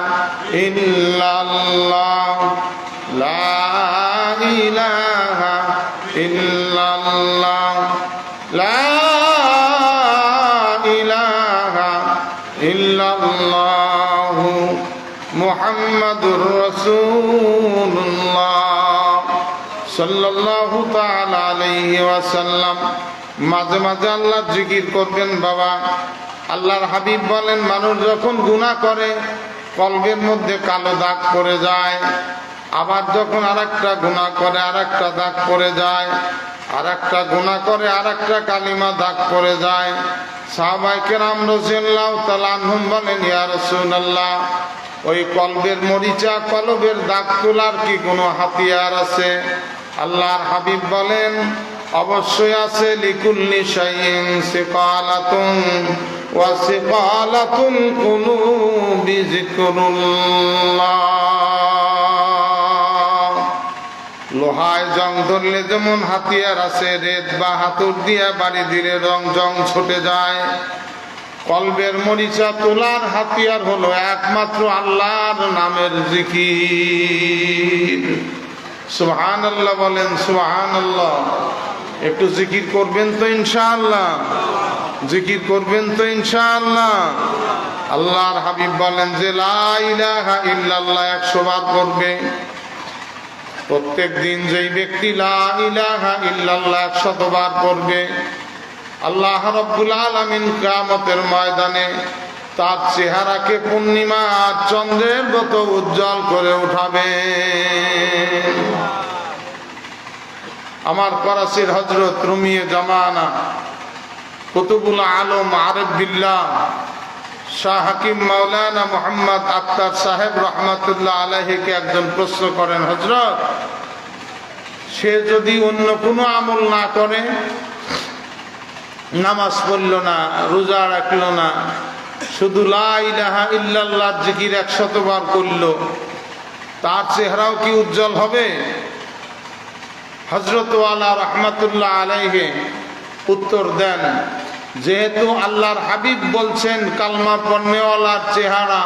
ইল্লাল্লাহ, লা ইলাহা ইল্লাল্লাহ, লা ইলাহা ইল্লাল্লাহ, মুহাম্মাদুর রাসূলুল্লাহ সাল্লাল্লাহু তাআলা আলাইহি ওয়াসাল্লাম। মাঝে মাঝে আল্লাহ জিকির করবেন বাবা, আল্লাহর হাবিব বলেন, মানুষ যখন গুনাহ করে কলবের মধ্যে কালো দাগ পড়ে যায়, আবার যখন আরেকটা গুনাহ করে আরেকটা দাগ পড়ে যায়, আরেকটা গুনাহ করে আরেকটা কালিমা দাগ পড়ে যায়। সাহাবায়ে কেরাম রাদিয়াল্লাহু তাআলা আনহুম বলেন, ইয়া রাসূলুল্লাহ, ওই কলবের মরিচা কলবের দাগ তোলার কি কোনো হাতিয়ার আছে? আল্লাহর হাবিব বলেন, অবশ্যই আছে। লিকুল্লি শাইইন সিকালাতুন ওয়া সিকালাতুল কুলুবি যিকরুল্লাহ। লোহায় জং ধরলে যেমন হাতিয়ার আছে, রেত বা হাতুড় দিয়ে বাড়ি দিলে রং জং ছুটে যায়, কলবের মরিচা তোলার হাতিয়ার হলো একমাত্র আল্লাহর নামের জিকির। সুবহানাল্লাহ বলেন, সুবহানাল্লাহ। একটু জিকির করবেন তো ইনশাআল্লাহ, জিকির করবেন তো ইনশাআল্লাহ। আল্লাহর হাবিব বলেন যে লা ইলাহা ইল্লাল্লাহ 100 বার করবে। প্রত্যেক দিন যেই ব্যক্তি লা ইলাহা ইল্লাল্লাহ 100 বার করবে, আল্লাহ রাব্বুল আলামিন কিয়ামতের ময়দানে তার চেহারাকে পূর্ণিমা চন্দ্রের মতো উজ্জ্বল করে উঠাবে। আমার করাচির হযরত রুমিয়ে জামানা কুতুবুল আলম আরিফ বিল্লাহ শাহ হাকিম মাওলানা মুহাম্মদ আখতার সাহেব রহমাতুল্লাহ আলাইহিকে একজন প্রশ্ন করেন, হযরত, সে যদি অন্য কোনো আমল না করে, নামাজ পড়ল না, রোজা রাখল না, শুধু লা ইলাহা ইল্লাল্লাহ জিকির 100 বার করল, তার চেহারাও কি উজ্জ্বল হবে? হযরত ওয়ালা রহমাতুল্লাহ আলাইহি উত্তর দেন, যেহেতু আল্লাহর হাবিব বলছেন কালমা পড়নেওয়ালার চেহারা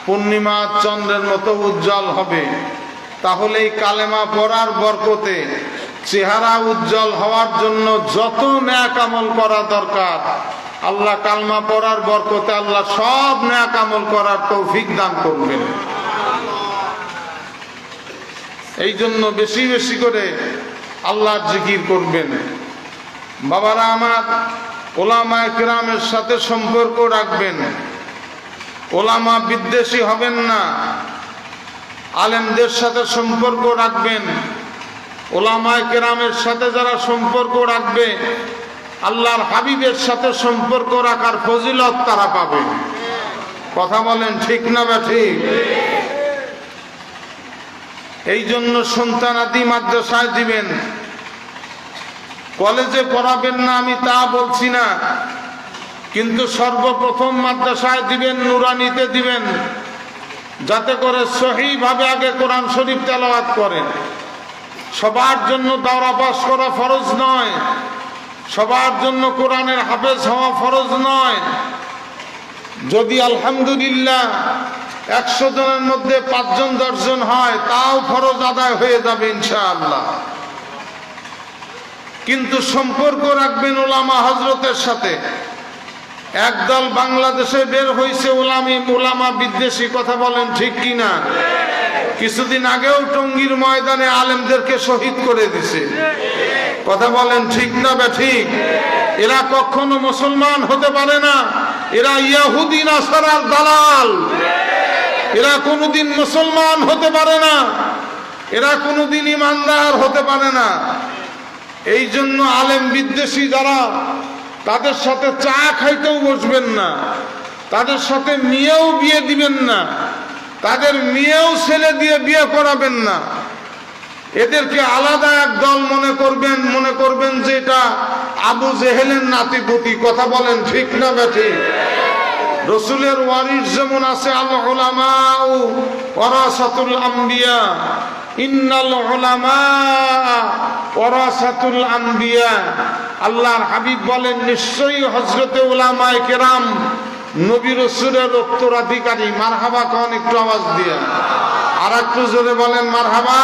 পূর্ণিমা চন্দ্রের মতো উজ্জ্বল হবে, তাহলে এই কালেমা পড়ার বরকতে চেহারা উজ্জ্বল হওয়ার জন্য যত নেক আমল করা দরকার, আল্লাহ কালমা পড়ার বরকতে আল্লাহ সব নেক আমল করার তৌফিক দান করবেন। এই জন্য বেশি বেশি করে আল্লাহর জিকির করবেন। বাবারা আমার, ওলামায়ে কেরামের সাথে সম্পর্ক রাখবেন, ওলামা বিদ্বেষী হবেন না, আলেমদের সাথে সম্পর্ক রাখবেন। ওলামায়ে কেরামের সাথে যারা সম্পর্ক রাখবে, আল্লাহর হাবিবের সাথে সম্পর্ক রাখার ফজিলত তারা পাবে। কথা বলেন ঠিক না ঠিক? এই জন্য সন্তানাদি মাদ্রাসায় দিবেন, কলেজে পড়াবেন না আমি তা বলছি না, কিন্তু সর্বপ্রথম মাদ্রাসায় দিবেন, নুরানিতে দিবেন, যাতে করে সহিভাবে আগে কোরআন শরীফ তেলাওয়াত করেন। সবার জন্য দাওরা পাস করা ফরজ নয়, সবার জন্য কোরআনের হাফেজ হওয়া ফরজ নয়। যদি আলহামদুলিল্লাহ 100 জনের মধ্যে 5 জন 10 জন হয়, তাও ফরজ আদায় হয়ে যাবে ইনশাআল্লাহ। কিন্তু সম্পর্ক রাখবেন ওলামা হযরতের সাথে। একদল বাংলাদেশে বের হয়েছে ওলামা বিদ্বেষী, কথা বলেন ঠিক কিনা? কিছুদিন আগেও টঙ্গীর ময়দানে আলেমদেরকে শহীদ করে দিছে। কথা বলেন ঠিক না ঠিক? এরা কখনো মুসলমান হতে পারে না, এরা ইহুদি নাসারার দালাল। এরা কোনোদিন মুসলমান হতে পারে না, এরা কোনোদিন ইমানদার হতে পারে না। এই জন্য আলেম বিদ্বেষী যারা, তাদের সাথে চা খাইতেও বসবেন না, তাদের সাথে মেয়েও বিয়ে দিবেন না, তাদের মেয়েও ছেলে দিয়ে বিয়ে করাবেন না। এদেরকে আলাদা এক দল মনে করবেন যে এটা আবু জেহেলের নাতিপুতি। কথা বলেন ঠিক না ঠিক? রসুলের ওয়ারিস যেমন আছে, আল উলামাউ ওয়ারাসাতুল আম্বিয়া, ইন্নাল উলামা ওয়ারাসাতুল আম্বিয়া। আল্লাহর হাবিব বলেন, নিশ্চয়ই হযরতে উলামায়ে কেরাম নবী রাসূলের উত্তরাধিকারী। মারহাবা কোন একটু আওয়াজ দিয়ে, আর একটু জোরে বলেন মারহাবা।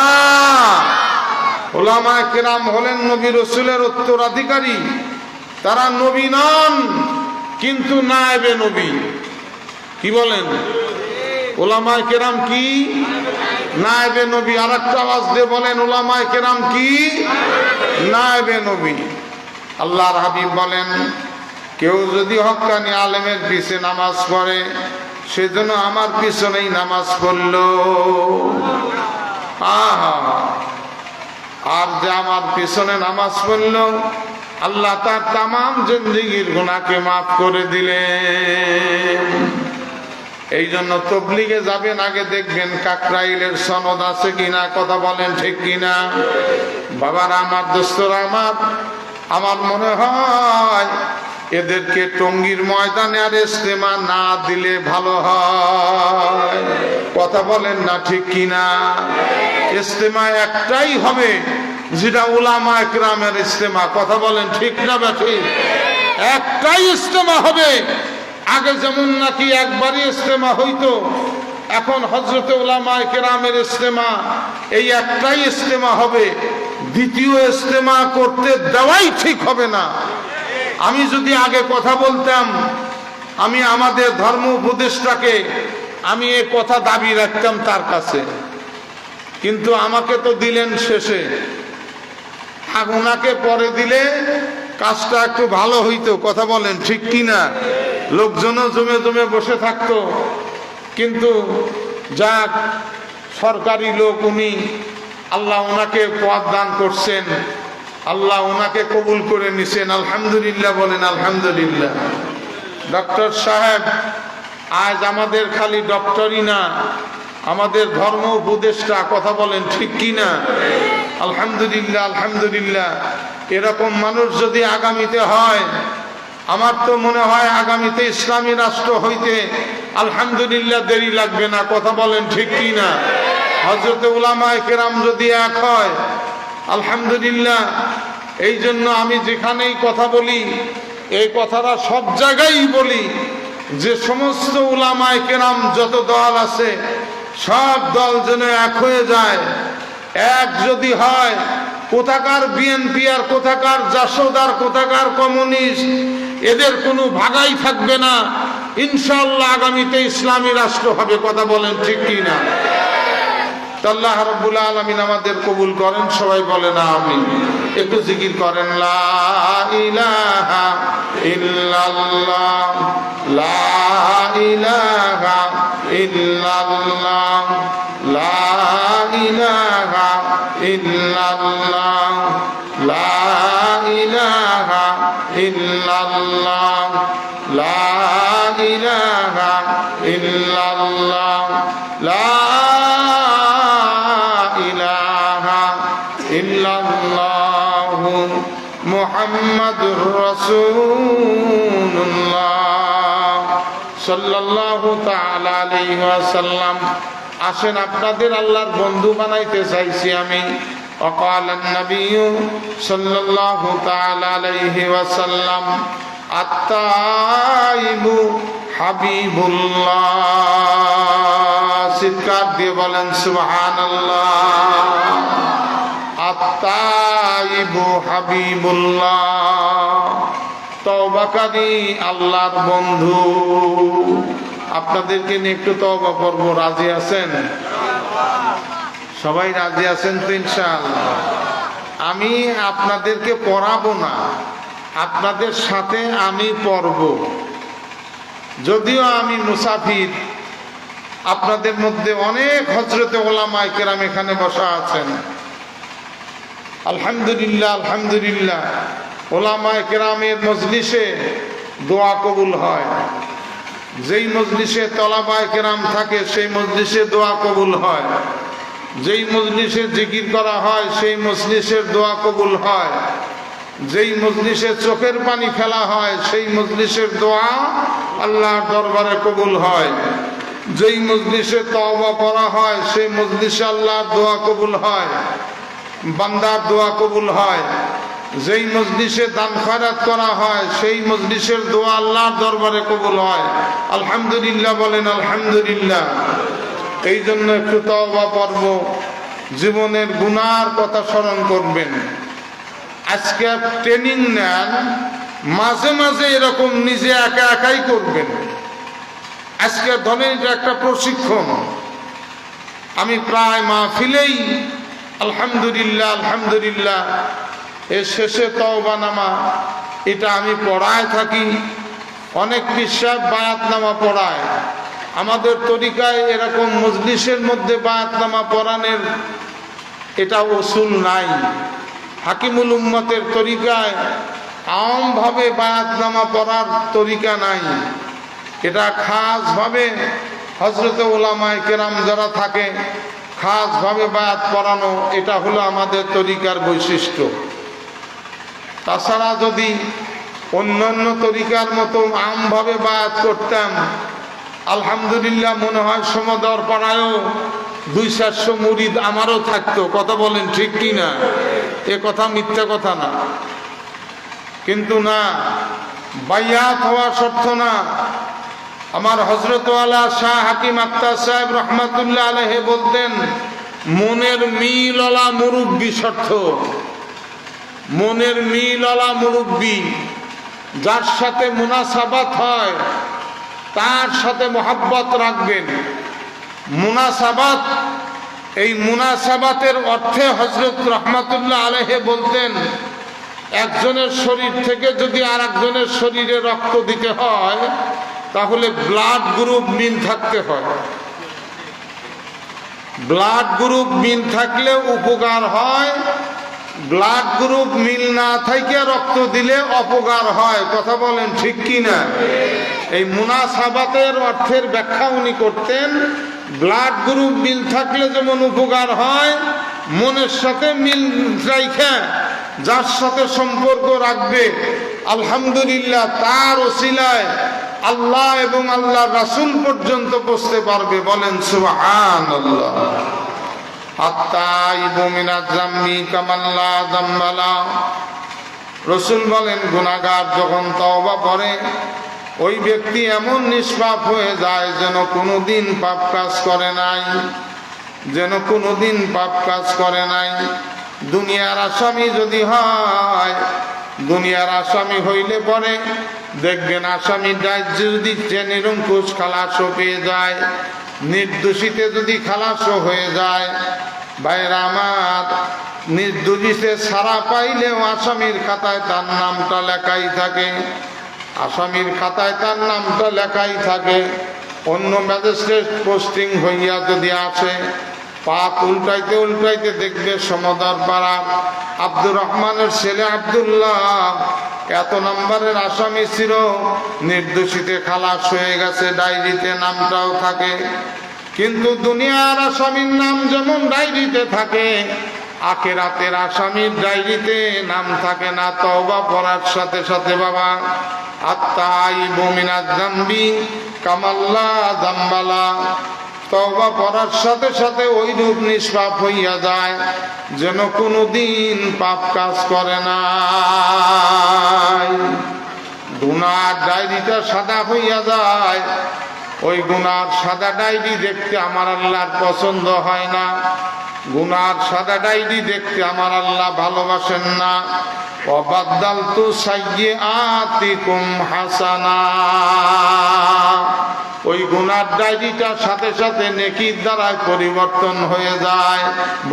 উলামায়ে কেরাম হলেন নবী রাসূলের উত্তরাধিকারী। তারা নবী নন, কিন্তু নায়েবে নবী। কি বলেন? উলামায়ে কেরাম কি? নায়েবে নবী। আর একটা আওয়াজ দিয়ে বলেন, উলামায়ে কেরাম কি? নায়েবে নবী। আল্লাহর হাবিব বলেন, কেউ যদি হক্কানি আলেমের পিছে নামাজ পড়ে সেজন্য আমার পিছনেই নামাজ পড়লো, আহা। আর যে আমার পিছনে নামাজ পড়লো আল্লাহ তার তামাম জিন্দেগির গুনাহকে মাফ করে দিলেন। এই জন্য তবলিগে যাবেন আগে দেখবেন কাকরাইলের সনদ আছে কিনা, কথা বলেন ঠিক কিনা। বাবারা আমার, দোস্তরা আমার মনে হয় এদেরকে টঙ্গীর ময়দানে আর ইজতেমা না দিলে ভালো হয়, কথা বলেন না ঠিক কিনা। ইজতেমা একটাই হবে যেটা উলামা ইকরামের ইজতেমা, কথা বলেন ঠিক না ঠিক। একটাই ইজতেমা হবে। আগে যেমন নাকি একবারই ইজতেমা হইতো, এখন হযরতে উলামা ইকরামের ইজতেমা এই একটাই ইজতেমা হবে। দ্বিতীয় ইজতেমা করতে দেওয়াই ঠিক হবে না। আমি যদি আগে কথা বলতাম, আমি আমাদের ধর্ম উপদেষ্টাকে আমি এই কথা দাবি রাখতাম তার কাছে, কিন্তু আমাকে তো দিলেন শেষে। ওনাকে পরে দিলে কাজটা একটু ভালো হইতো, কথা বলেন ঠিক কিনা। লোকজনও জমে জমে বসে থাকতো, কিন্তু যাক সরকারি লোক উনি, আল্লাহ ওনাকে পদ দান করছেন, আল্লাহ ওনাকে কবুল করে নিছেন, আলহামদুলিল্লাহ বলেন আলহামদুলিল্লাহ। ডক্টর সাহেব আজ আমাদের খালি ডক্টরই না, আমাদের ধর্ম উপদেষ্টা, কথা বলেন ঠিক কিনা। আলহামদুলিল্লাহ আলহামদুলিল্লাহ। এরকম মানুষ যদি আগামীতে হয়, আমার তো মনে হয় আগামীতে ইসলামী রাষ্ট্র হইতে আলহামদুলিল্লাহ দেরি লাগবে না, কথা বলেন ঠিক কিনা। হযরতে উলামায়ে কেরাম যদি এক হয় আলহামদুলিল্লাহ। এই জন্য আমি যেখানেই কথা বলি এই কথাটা সব জায়গায় বলি, যে সমস্ত উলামায়ে কেরাম যত দল আছে সব দল যেন এক হয়ে যায়। এক যদি হয়, কোথাকার বিএনপি আর কোথাকার জাসদ আর কোথাকার কমিউনিস্ট, এদের কোনো ভাগাই থাকবে না। ইনশাআল্লাহ আগামীতে ইসলামী রাষ্ট্র হবে, কথা বলেন ঠিক কিনা। আল্লাহ রাব্বুল আলামিন আমাদের কবুল করেন, সবাই বলেন আমিন। একটু জিকির করেন, লা ইলাহা ইল্লাল্লাহ, লা ইলাহা ইল্লাল্লাহ, লা ইলাহা ইল্লাল্লাহ, লা ইলাহা ইল্লাল্লাহ, লা ইলাহা ইল্লাল্লাহ, লা মুহাম্মাদুর রাসূলুল্লাহ সাল্লাল্লাহু তাআলা আলাইহি ওয়াসাল্লাম। আসেন আপনাদের আল্লাহর বন্ধু বানাইতে চাইছি আমি। وقال النبي صلى الله تعالى عليه وسلم التائب حبيب الله, চিৎকার দিয়ে বলেন সুবহানাল্লাহ। আত-তাইবু হাবিবুল্লাহ, তওবাকারী আল্লাহর বন্ধু। আপনাদেরকে নিয়ে একটু তওবা করব, রাজি আছেন? সবাই রাজি আছেন তো ইনশাআল্লাহ? আমি আপনাদেরকে পড়াবো না, আপনাদের সাথে আমি পড়ব। যদিও আমি মুসাফির, আপনাদের মধ্যে অনেক হযরতে উলামায়ে কেরাম এখানে বসা আছেন। আলহামদুলিল্লাহ আলহামদুলিল্লাহ। উলামায়ে কেরামের মজলিসে দোয়া কবুল হয়। যেই মজলিসে তলাবায়ে কেরাম থাকে সেই মজলিসে দোয়া কবুল হয়। যেই মজলিসে জিকির করা হয় সেই মজলিসের দোয়া কবুল হয়। যেই মজলিসে চোখের পানি ফেলা হয় সেই মজলিসের দোয়া আল্লাহর দরবারে কবুল হয়। যেই মজলিসে তওবা পড়া হয় সেই মজলিসে আল্লাহর দোয়া কবুল হয়, বান্দার দোয়া কবুল হয়। যেই মজলিসে দান খয়রাত করা হয় সেই মজলিসের দোয়া আল্লাহর দরবারে কবুল হয়। আলহামদুলিল্লাহ বলেন আলহামদুলিল্লাহ। এই জন্য একটু তওবা পড়ব, জীবনের গুনার কথা স্মরণ করবেন। আজকে ট্রেনিং নেন, মাঝে মাঝে এরকম নিজে একা একাই করবেন। আজকে ধরেন এটা একটা প্রশিক্ষণ। আমি প্রায় মাহফিলেই আলহামদুলিল্লাহ আলহামদুলিল্লাহ এর শেষে তওবা নামা এটা আমি পড়ায় থাকি। অনেক পীর সাহেব বায়াতনামা পড়ায়। আমাদের তরিকায় এরকম মজলিসের মধ্যে বায়াতনামা পড়ানোর এটা উসুল নাই। হাকিমুল উম্মতের তরিকায় আমভাবে বায়াতনামা পড়ার তরিকা নাই। এটা খাসভাবে হযরতে উলামায়ে কেরাম যারা থাকে খাসভাবে বায়াত পড়ানো, এটা হলো আমাদের তরিকার বৈশিষ্ট্য। তাছাড়া যদি অন্যান্য তরিকার মতো আমভাবে বায়াত করতাম, আলহামদুলিল্লাহ মনে হয় সমদর পাড়ায়ও 200-400 মুরিদ আমারও থাকতো। কথা বলেন ঠিক কি না? এ কথা মিথ্যা কথা না। কিন্তু না, বায়াত হওয়া শর্ত না। আমার হযরত ওয়ালা শাহ হাকিম আক্তার সাহেব রহমাতুল্লাহ আলাইহি বলতেন, মনের মিলওয়ালা মুরব্বী শর্ত। মনের মিলওয়ালা মুরব্বী, যার সাথে মুনাসাবাত হয় তার সাথে মোহাব্বত রাখবেন। মুনাসাবাত, এই মুনাসাবাতের অর্থে হযরত রহমাতুল্লাহ আলাইহি বলতেন, একজনের শরীর থেকে যদি আর একজনের শরীরে রক্ত দিতে হয় তাহলে ব্লাড গ্রুপ মিল থাকতে হয়। ব্লাড গ্রুপ মিল থাকলে উপকার হয়, ব্লাড গ্রুপ মিল না থেকে রক্ত দিলে অপকার হয়। কথা বলেন ঠিক কি না? এই মুনাসাবাতের অর্থের ব্যাখ্যা উনি করতেন, ব্লাড গ্রুপ মিল থাকলে যেমন উপকার হয়, মনের সাথে মিল রাখা যার সাথে সম্পর্ক রাখবে আলহামদুলিল্লাহ তার ওসিলায় আল্লাহ এবং আল্লাহ রাসূল পর্যন্ত পৌঁছতে পারবে। বলেন সুবহানাল্লাহ। আত্তাইবু মিনাজ যামমি কামাল্লা যামবালা। রাসূল বলেন, গুনাহগার যখন তওবা করে ওই ব্যক্তি এমন নিষ্পাপ হয়ে যায় যেন কোনোদিন পাপ কাজ করে নাই, যেন কোনোদিন পাপ কাজ করে নাই। দুনিয়ার আসামি যদি হয়, দুনিয়ার আসামি হইলে পরে দেখবেন আসামির রাজ্য যদি নিরঙ্কুশ খালাসও পেয়ে যায়, নির্দোষীতে যদি খালাসও হয়ে যায়, ভাইরা আমার, নির্দোষীতে ছাড়া পাইলেও আসামির খাতায় তার নামটা লেখাই থাকে। আসামির খাতায় তার নামটা লেখাই থাকে। অন্য ম্যাজিস্ট্রেট পোস্টিং হইয়া যদি আসে, পাক উল্টাইতে উল্টাইতে দেখবে সমদর পাড়া আব্দুর রহমানের ছেলে আব্দুল্লাহ এত নম্বরের আসামি ছিল, নির্দোষীতে খালাস হয়ে গেছে, ডায়েরিতে নামটাও থাকে। কিন্তু দুনিয়ার আসামির নাম যেমন ডায়েরিতে থাকে, আখিরাতের আসামির ডায়েরিতে নাম থাকে না। তওবা পড়ার সাথে সাথে বাবা, আত্তাইবু মিনাজ যামবি কামাল্লা যামবালা, তওবা পড়ার সাথে সাথে ওই রূপ নিষ্পাপ হইয়া যায় যেন কোনোদিন পাপ কাজ করে না। গুনার ডায়েরিটা সাদা হইয়া যায়। ওই গুনার সাদা ডায়েরি দেখতে আমার আল্লাহর পছন্দ হয় না। গুনার সাদা ডায়েরি দেখতে আমার আল্লাহ ভালোবাসেন না। ওয়াবাদদালতু সাইয়্যাতিকুম হাসানা, ওই গুনার ডায়েরিটার সাথে সাথে নেকির দ্বারাই পরিবর্তন হয়ে যায়।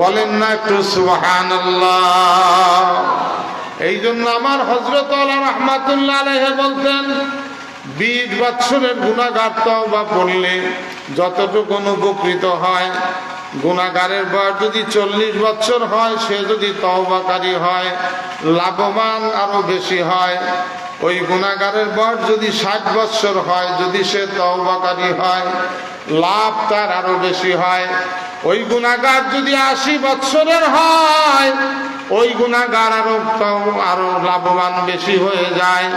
বলেন না একটু সুবহানাল্লাহ। এই জন্য আমার হযরত আলা রাহমাতুল্লাহ আলাইহি বলতেন, 20 বছরের গুনাহগার তওবা পড়লে যতটুকু উপকৃত হয়, গুনাহগারের বয়স যদি 40 বছর হয়, সে যদি তওবাকারী হয় লাভবান আরো বেশি হয়। ওই গুনাহগারের বয়স যদি 60 বছর হয়, যদি সে তওবাকারী হয়, লাভ তার আরো বেশি হয়। ওই গুনাহগার যদি 80 বছরের হয়, ওই গুনাহগার আরো লাভবান বেশি হয়ে যায়।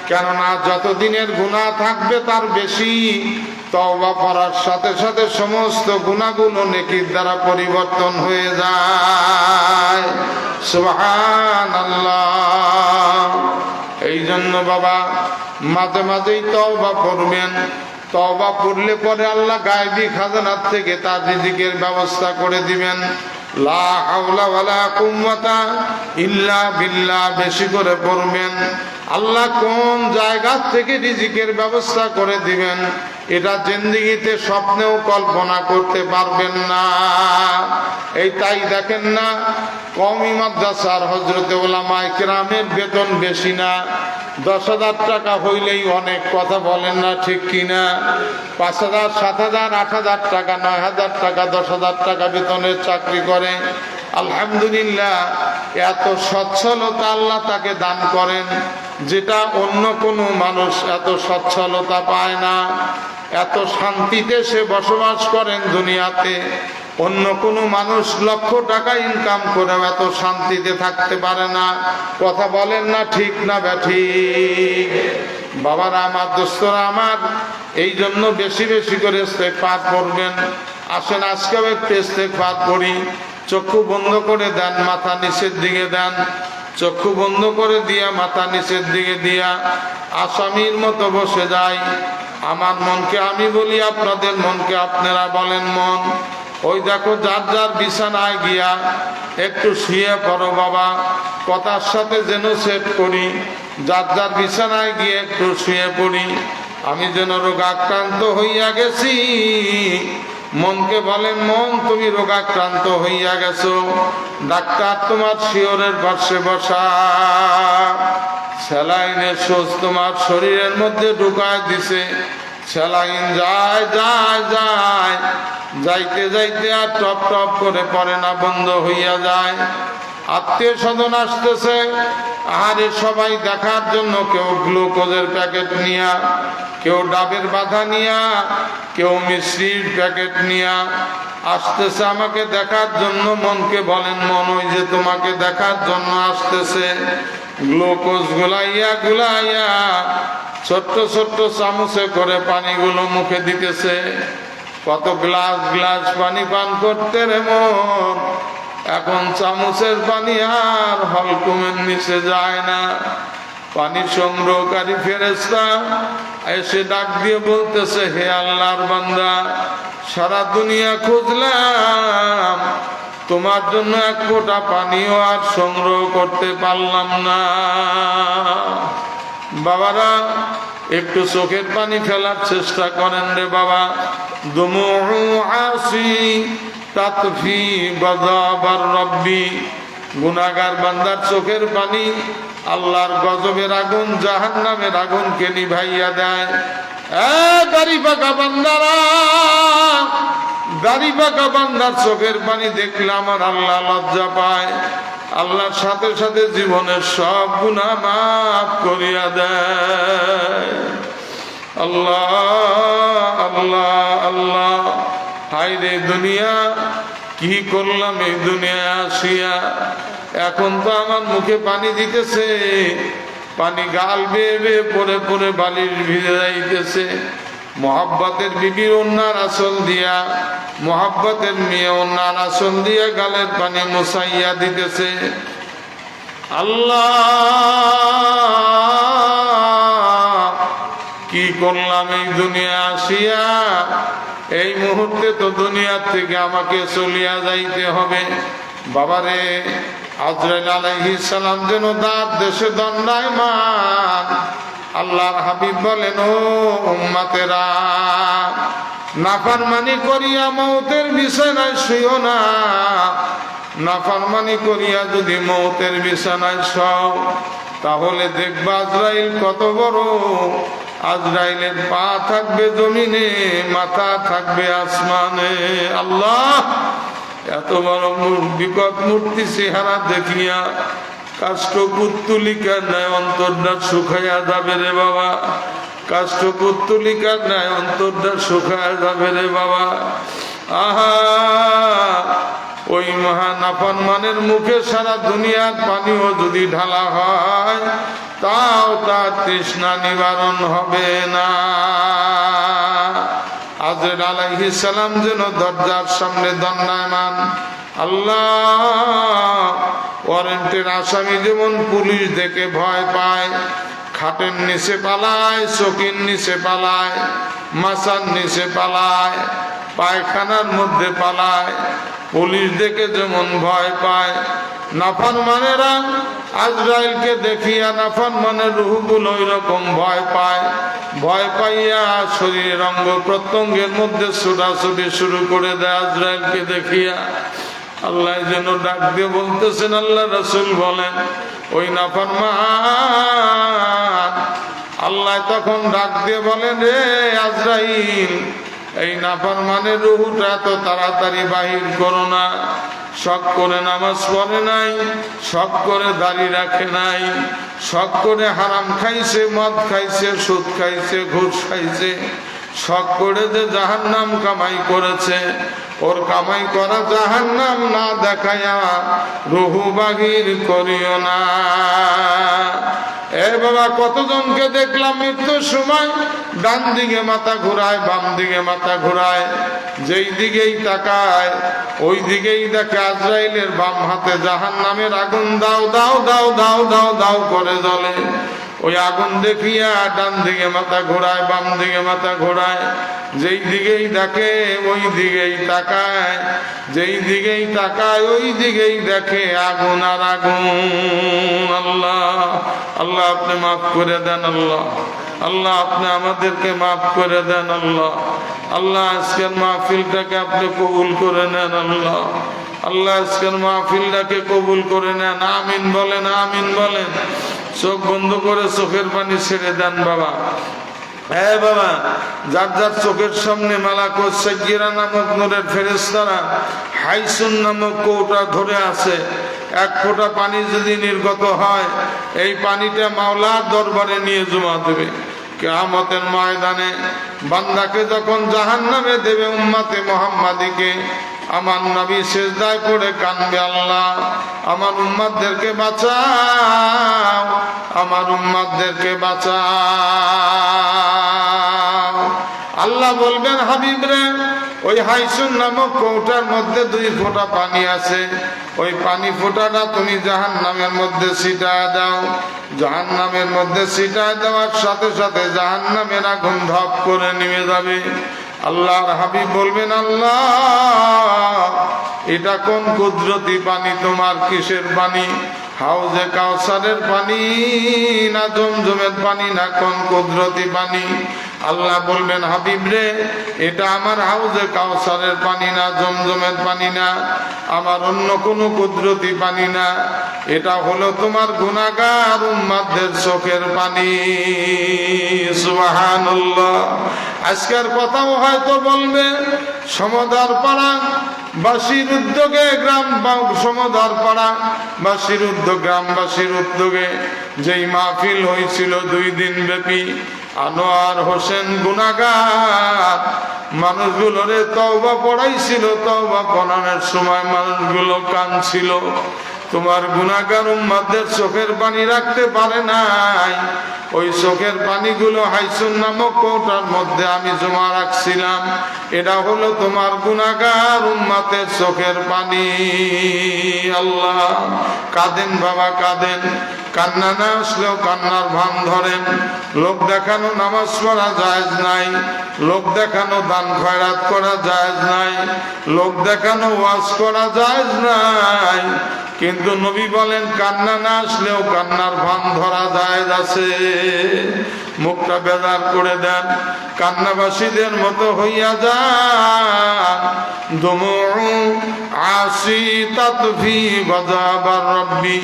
কেননা যতদিনের গুনাহ থাকবে তার বেশি তওবা করার সাথে সাথে সমস্ত গুনাহগুলো নেকির দ্বারা পরিবর্তন হয়ে যায়। সুবহানাল্লাহ। এই জন্য বাবা মাঝে মাঝেই তওবা করবেন। তওবা পড়লে পরে আল্লাহ গায়বী খাজানার থেকে তার রিজিকের ব্যবস্থা করে দিবেন। লা হাওলা ওয়ালা কুওয়াতা ইল্লা বিল্লাহ বেশি করে পড়বেন। আল্লাহ কোন জায়গা থেকে রিজিকের ব্যবস্থা করে দিবেন এটা জিন্দেগিতে স্বপ্নেও কল্পনা করতে পারবেন না। এই তাই দেখেন না, কওমি মাদ্রাসার হযরতে উলামায়ে কেরামের বেতন বেশি না, 10,000 টাকা হইলেই অনেক, কথা বলেন না ঠিক কিনা? 5,000, 7,000, 8,000 টাকা, 9,000 টাকা, 10,000 টাকা বেতনের চাকরি করে। আলহামদুলিল্লাহ, এত সচ্ছলতা আল্লাহ তাকে দান করেন, যেটা অন্য কোনো মানুষ এত সচ্ছলতা পায় না। এত শান্তিতে সে বসবাস করেন দুনিয়াতে। অন্য কোনো মানুষ লক্ষ টাকা ইনকাম করেও এত শান্তিতে থাকতে পারে না। কথা বলেন না ঠিক না ব্যাঠিক? বাবারা আমার, দোস্তরা আমার, এই জন্য বেশি বেশি করে ইস্তেগফার করবেন। আসেন আজকেও একটু ইস্তেগফার করি। চক্ষু বন্ধ করে দেন, মাথা নিচের দিকে দেন। চক্ষু বন্ধ করে দিয়া মাথা নিচের দিকে দিয়া আসামির মতো বসে যাই। আমার মনকে আমি বলি, আপনাদের মনকে আপনারা বলেন। মন, ওই দেখো যার যার বিছানায় গিয়া একটু শুয়ে পড়ো বাবা। কথার সাথে যেন সেট করি, যার যার বিছানায় গিয়ে একটু শুয়ে পড়ি। আমি যেন রোগাক্রান্ত হইয়া গেছি। মনকে বলেন, মন তুমি রোগাক্রান্ত হইয়া গেছো, ডাক্তার তোমার শিওরের পাশে বসা, স্যালাইনের সোজ তোমার শরীরের মধ্যে ঢুকায় দিছে। স্যালাইন যায় যায় যায়, যাইতে যাইতে আর টপ টপ করে পড়ে না, বন্ধ হইয়া যায়। আত্মীয় স্বজন আসতেছে, আহারে সবাই দেখার জন্য, কেউ গ্লুকোজের প্যাকেট নিয়া, কেউ ডাবের বাধা নিয়া, কেউ মিশ্রির প্যাকেট নিয়া আসতেছে আমাকে দেখার জন্য। মনকে বলেন, মন ওই যে তোমাকে দেখার জন্য আসতেছে। গ্লুকোজ গুলাইয়া গুলাইয়া ছোট্ট ছোট্ট চামচে করে পানিগুলো মুখে দিতেছে। কত গ্লাস গ্লাস পানি পান করতে রে মন, এখন চামচের পানি আর হলকুমের নিচে যায় না। পানি সংগ্রহকারী ফেরেশতা এসে ডাক দিয়ে বলতেছে, হে আল্লাহর বান্দা, সারা দুনিয়া খুঁজলাম, তোমার জন্য এক ফোঁটা পানিও আর সংগ্রহ করতে পারলাম না। বাবারা, একটু চোখের পানি ফেলার চেষ্টা করেন রে বাবা। দুমুউ আসি তাতফি গযাবার রব্বি, গুনাহগার বান্দার চোখের পানি আল্লাহর গজবের আগুন, জাহান্নামের আগুনকে নিভাইয়া দেয়। দাড়ি পাকা বান্দারা, দাড়ি পাকা বান্দার চোখের পানি দেখলে আমার আল্লাহ লজ্জা পায়। আল্লাহর সাথে সাথে জীবনের সব গুনাহ মাফ করিয়া দেয়। আল্লাহ আল্লাহ আল্লাহ। হায় রে দুনিয়া, কি করলাম এই দুনিয়া আসিয়া। এখন তো আমার মুখে পানি দিতেছে, পানি গাল বেয়ে বেয়ে পরে পরে বালির ভিজে যাইতেছে। মোহাব্বতের বিবির ওন্নার আসল দিয়া, মোহাব্বতের মেয়ে ওন্নার আসল দিয়া গালের পানি মুছাইয়া দিতেছে। আল্লাহ, কি করলাম এই দুনিয়া আসিয়া। এই মুহূর্তে তো দুনিয়ার থেকে আমাকে চলিয়া যাইতে হবে। বাবারে, আজরাইল আলাইহিস সালাম যেন তার দেশে দণ্ডায়মান। আল্লাহর হাবিব বলেন, ও উম্মতেরা, নাফরমানি করিয়া মওতের বিছানায় শুইও না। নাফরমানি করিয়া যদি মওতের বিছানায় শোও, তাহলে দেখবা আজরাইল কত বড়। আজরাইলের পা থাকবে জমিনে, মাথা থাকবে আসমানে। আল্লাহ, এত বড় বিকট মূর্তি চেহারা দেখিয়া কাষ্ঠপুত্তলিকার ন্যায় অন্তরটা শুকাইয়া যাবে রে বাবা। কাষ্ঠপুত্তলিকার ন্যায় অন্তরটা শুকাইয়া যাবে রে বাবা। আহা, ওই মহান আফরমানের মুখে সারা দুনিয়ার পানিও যদি ঢালা হয়, তাও তার তৃষ্ণা নিবারণ হবে না। আজরাইল আলাইহিস সালাম যেন দরজার সামনে দণ্ডায়মান। আল্লাহ, ওয়ারেন্টের আসামি যেমন পুলিশ দেখে ভয় পায়, খাটের নিচে পালায়, চকির নিচে পালায়, মাচার নিচে পালায়, পায়খানার মধ্যে পালায়, পুলিশ দেখে যেমন ভয় পায়, নাফরমানেরা আজরাইলকে দেখিয়া নাফরমানের রূহগুলো ওইরকম ভয় পায়। ভয় পাইয়া শরীরের অঙ্গ প্রত্যঙ্গের মধ্যে ছোটাছুটি শুরু করে দেয় আজরাইলকে দেখিয়া। আল্লাহ যেন ডাক দিয়ে বলতেছেন, আল্লাহ রাসূল বলেন, ওই নাফরমান আল্লাহ তখন ডাক দিয়ে বলেন, রে আজরাইল, এই নাফরমানের রূহটা এত তাড়াতাড়ি বাহির করো না। শখ করে নামাজ পড়ে নাই, শখ করে দাড়ি রাখে নাই, শখ করে হারাম খাইছে, মদ খাইছে, সুদ খাইছে, ঘুষ খাইছে, শখ করে যে জাহান্নাম কামাই করেছে, ওর কামাই করা জাহান্নাম না দেখায়া রুহু বাহির করিও না। এ বাবা, কতজনকে দেখলাম মৃত্যুর সময় ডান দিকে মাথা ঘুরায়, বাম দিকে মাথা ঘুরায়, যেই দিকেই তাকায় ওই দিকেই দেখে আজরাইলের বাম হাতে জাহান্নামের আগুন দাও দাও দাও দাও দাও দাও করে জ্বলে। ওই আগুন দেখিয়া ডান দিকে মাথা ঘোরায়, বাম দিকে মাথা ঘোরায়, যেই দিকেই দেখে ওই দিকেই তাকায়, যেই দিকেই তাকায় ওই দিকেই দেখে আগুন আর আগুন। আল্লাহ, আল্লাহ আপনি মাফ করে দেন। আল্লাহ, আল্লাহ আপনি আমাদেরকে মাফ করে দেন। আল্লাহ, আল্লাহ আজকের মাহফিলটাকে আপনি কবুল করে নেন। আল্লাহ, আল্লাহ আজকের মাহফিলটাকে কবুল করে নেন। আমিন বলেন, আমিন বলেন। চোখ বন্ধ করে চোখের পানি ছেড়ে দেন বাবা। হ্যাঁ বাবা, যার যার চোখের সামনে মালাকুস সাগীরা নামক নূরের ফেরেশতারা হাইসুন নামক কৌটা ধরে আছে। এক ফোঁটা পানি যদি নির্গত হয়, এই পানিটা মাওলার দরবারে নিয়ে জমা দেবে। কিয়ামতের ময়দানে বান্দাকে যখন জাহান্নামে দেবে উম্মতে মুহাম্মাদীকে, আমার নবী সিজদায় পড়ে কাঁদবে, আল্লাহ আমার উম্মতদেরকে বাঁচাও, আমার উম্মতদেরকে বাঁচাও। আল্লাহ বলবেন, হাবিব রে, ওই হাইসুন নামক কৌটার মধ্যে 2 ফোঁটা পানি আছে, ওই পানি ফোঁটাটা তুমি জাহান্নামের মধ্যে ছিটায় দাও। জাহান্নামের মধ্যে ছিটায় দেওয়ার সাথে সাথে জাহান্নামের আগুন ধপ করে নেমে যাবে। আল্লাহর হাবিব বলবেন, আল্লাহ এটা কোন কুদরতি পানি, তোমার কিসের পানি? হাউজে কাউসারের পানি না জমজমের পানি, না কোন কুদরতি পানি? আল্লাহ বলবেন, হাবিব রে, এটা আমার হাউজে কাউসারের পানি না, জমজমের পানি না, আমার অন্য কোনো কুদরতি পানি না, এটা হলো তোমার গুনাহগার উম্মতদের চোখের পানি। সুবহানাল্লাহ। আজকের কথাও হয়তো বলবে, সমদার পাড়া বাসীর উদ্যোগে সমদার পাড়া বাসীর গ্রামবাসীর উদ্যোগে যেই মাহফিল হয়েছিল 2 দিন ব্যাপী, আনোয়ার হোসেন গুনাহগার মানুষগুলোরে তওবা পড়াইছিল। তওবা পড়ানোর সময় মানুষগুলো কাঁদছিল। তোমার গুনাহগার উম্মতদের চোখের পানি রাখতে পারে নাই। ওই চোখের পানিগুলো হাইসুন নামক কৌটার মধ্যে আমি জমা রাখছিলাম। এটা হলো তোমার গুনাহগার উম্মতের চোখের পানি। আল্লাহ, কাঁদেন বাবা, কাঁদেন। কান্না না আসলেও কান্নার ভান ধরেন। লোক দেখানো নামাজ পড়া জায়েজ নাই, লোক দেখানো দান খয়রাত করা জায়েজ নাই, লোক দেখানো ওয়াজ করা জায়েজ নাই, কিন্তু নবী বলেন কান্না না আসলেও কান্নার ভান ধরা জায়েজ আছে। মুখটা বেজার করে দেন, কান্নাবাসীদের মতো হইয়া যান। দুমু আসি তাতফি গযাবার রব্বি।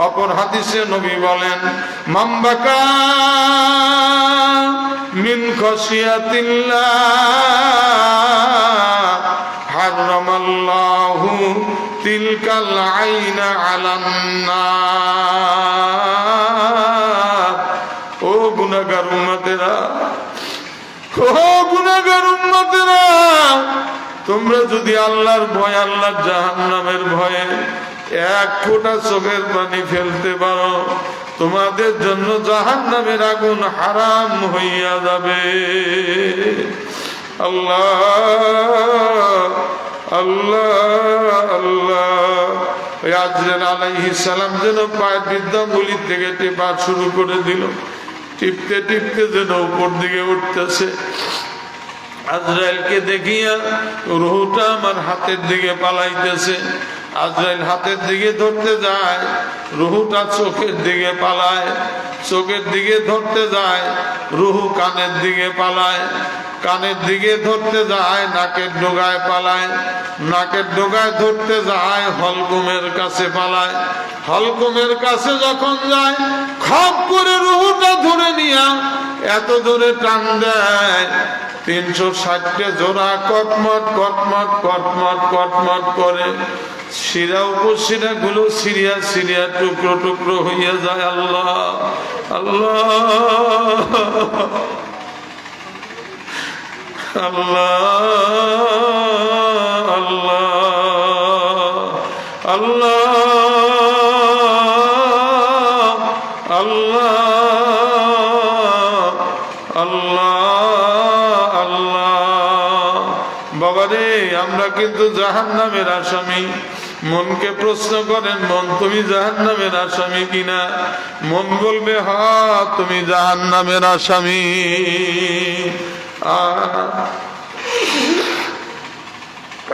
অপর হাদিসে নবী বলেন, মামবাকা মিন খশিয়াতিল্লাহ হারামাল্লাহু তিলকাল আইনা আলান নার। ও গুনাহগার উম্মতেরা, ও গুনাহগার উম্মতেরা, তোমরা যদি আল্লাহর ভয়, আল্লাহর জাহান্নামের ভয়ে 1 ফোঁটা চোখের পানি ফেলতে পারো, তোমাদের জন্য জাহান্নামের আগুন হারাম হইয়া যাবে। আল্লাহ আল্লাহ আল্লাহ। ওই আজরাইল আলাইহিস সালাম যেন পায়ের বৃদ্ধাঙ্গুলি থেকে টেপা শুরু করে দিল। টিপতে টিপতে যেন উপর দিকে উঠতেছে। আজরাইলকে দেখিয়া রূহটা আমার হাতের দিকে পালাইতেছে। আজরাইল হাতের দিকে ধরতে যায়, রুহুটা চোখের দিকে পালায়, চোখের দিকে ধরতে যায়, রুহু কানের দিকে পালায়, কানের দিকে ধরতে যায়, নাকের ডোগায় পালায়, নাকের ডোগায় ধরতে যায়, হলকুমের কাছে পালায়, হলকুমের কাছে যখন যায় খপ করে রুহুটা ধরে নিয়া এত জোরে টান দেয় 360 জোড়া কটমট কটমট কটমট কটমট করে শিরা উপশিরা গুলো সিরিয়া সিরিয়া টুকরো টুকরো হইয়া যায়। আল্লাহ আল্লাহ আল্লাহ আল্লাহ আল্লাহ আল্লাহ আল্লাহ আল্লাহ। বাবারে আমরা কিন্তু জাহান্নামের আসামি। মনকে প্রশ্ন করেন, মন তুমি জাহান্নামের আসামি কিনা? মন বলবে হ্যাঁ তুমি জাহান্নামের আসামি।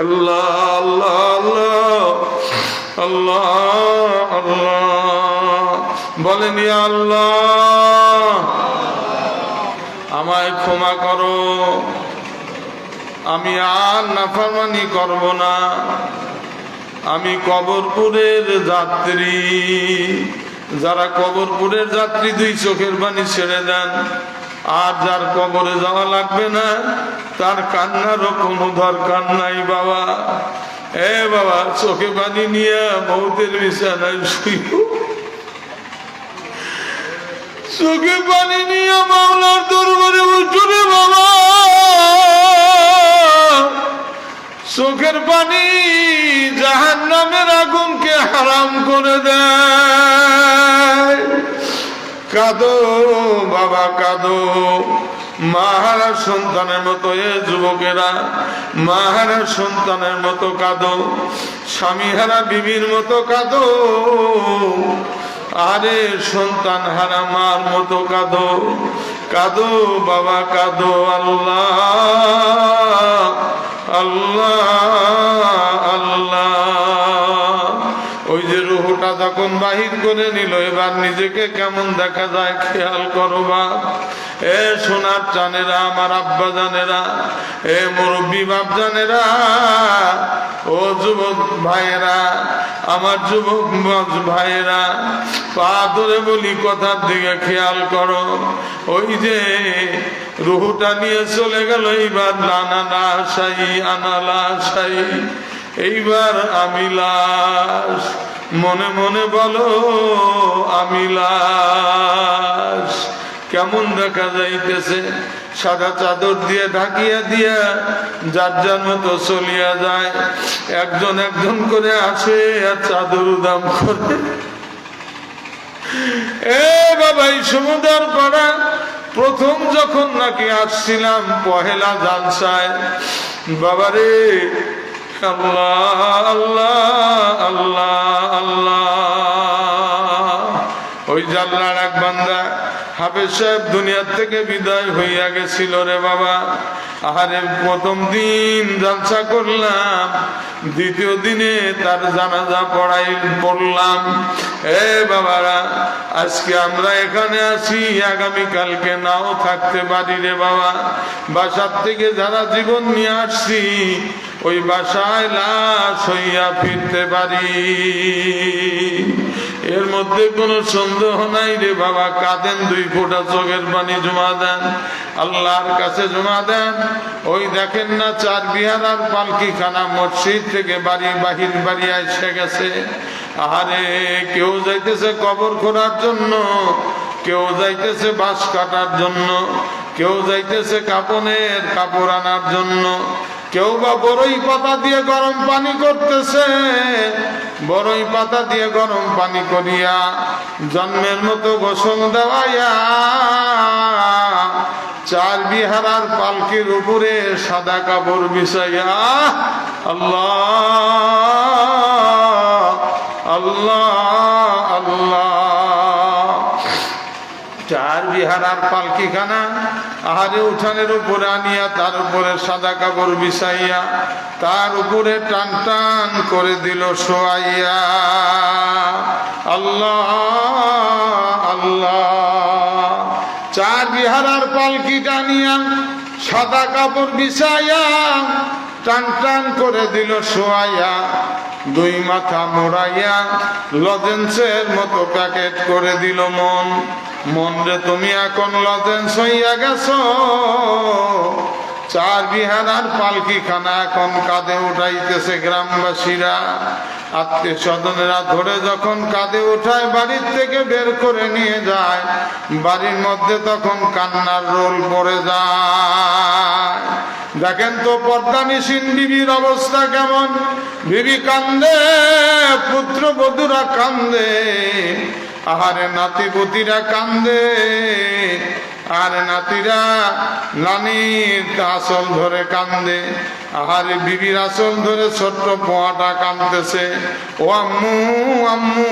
আল্লাহ আল্লাহ আল্লাহ আল্লাহ বলেন, ইয়া আল্লাহ আমায় ক্ষমা করো, আমি আর নাফরমানি করব না। আমি কবরপুরের যাত্রী। যারা কবরপুরের যাত্রী 2 চোখের পানি ছেড়ে দেন, আর যার কবরে যাওয়া লাগবে না তার কান্নারও কোনো দরকার নাই। বাবা এ বাবা, চোখে পানি নিয়ে মৌতের বিছানায় শুইও, চোখে পানি নিয়ে মাওলার দরবারে উঠে বাবা। চোখের পানি জাহান্নামের আগুনকে হারাম করে দেয়। কাঁদো বাবা কাঁদো, মাহারা সন্তানের মতো। এ যুবকেরা, মাহারা সন্তানের মতো কাঁদো, স্বামীহারা বিবির মতো কাঁদো, আরে সন্তান হারা মার মতো কাঁদো। কাঁদো বাবা কাঁদো। আল্লাহ আল্লাহ আল্লাহ। ওই যে রুহুটা যখন বাহির করে নিল, এবার নিজেকে কেমন দেখা যায় খেয়াল করো বাপ। এ সোনার চানেরা, আমার আব্বা জানেরা, এ মুরব্বী বাপ জানেরা, ও যুবক ভাইয়েরা, আমার যুবক ভাইয়েরা, পা ধরে বলি কথার দিকে খেয়াল করো। ওই যে রুহুটা নিয়ে চলে গেল, এইবার নানা না সাই আনালা সাই, এইবার আমি লাশ। মনে মনে বলো আমি লাশ। কেমন দেখা যাইতেছে, সাদা চাদর দিয়ে ঢাকিয়া দিয়া যার যার মতো চলিয়া যায়। একজন একজন করে আসে আর চাদর উদাম করে। এ বাবা, এই সমুদ্র পাড়া প্রথম যখন নাকি আসছিলাম পহেলা জালসায়, বাবারে আল্লাহ আল্লাহ আল্লাহ আল্লাহ। ওই জাল্লার এক বান্দা হাফেজ সাহেব দুনিয়ার থেকে বিদায় হইয়া গেছিল রে বাবা। আরে প্রথম দিন জালসা করলাম, দ্বিতীয় দিনে তার জানাজা পড়লাম। এ বাবারা, আজকে আমরা এখানে আছি, আগামীকালকে নাও থাকতে পারি রে বাবা। বাসার থেকে যারা জীবন নিয়ে আসছি, ওই বাসায় লাশ হইয়া ফিরতে পারি, এর মধ্যে কোনো সন্দেহ নাই রে বাবা। কাঁদেন, 2 ফোঁটা চোখের পানি জমা দেন, আল্লাহর কাছে জমা দেন। ওই দেখেন না, 4 বিহারার পালকিখানা মসজিদ থেকে বাহির বাড়ি এসে গেছে। আরে কেউ যাইতেছে কবর খোঁড়ার জন্য, কেউ যাইতেছে বাঁশ কাটার জন্য, কেউ যাইতেছে কাপড়ের কাপড় আনার জন্য, কেউ বা বড়ই পাতা দিয়ে গরম পানি করতেছে। বড়ই পাতা দিয়ে গরম পানি করিয়া জন্মের মতো গোসল দেওয়াইয়া 4 বিহারার পালকির উপরে সাদা কাপড় বিছাইয়া আল্লাহ আল্লাহ আল্লাহ। 4 বিহারার পালকিখানা আহারে উঠানের উপরে আনিয়া তার উপরে সাদা কাপড় বিছাইয়া তার উপরে টান টান করে দিল শোয়াইয়া। আল্লাহ আল্লাহ, চার বিহারার পালকিটা নিয়া সাদা কাপড় বিছাইয়া টান টান করে দিল শোয়াইয়া, দুই মাথা মোড়াইয়া লজেন্সের মতো প্যাকেট করে দিল মন। মন রে তুমি এখন লজেন্স হইয়া গেছো, চার বিহারার পালকি খানা এখন কাঁধে উঠাইতেছে গ্রামবাসীরা। আত্মীয় স্বজনেরা ধরে যখন কাঁধে উঠায় বাড়ির থেকে বের করে নিয়ে যায়, বাড়ির মধ্যে তখন কান্নার রোল পড়ে যায়। দেখেন তো পর্দানিসীন বিবির অবস্থা কেমন। বিবি কান্দে, পুত্রবধূরা কান্দে, আহারে নাতিপুতিরা কান্দে, আর নাতিরা নানির আসল ধরে কান্দে। আহারে বিবির আসল ধরে ছোট্ট পোয়াটা কান্দতেছে, ও আম্মু আম্মু,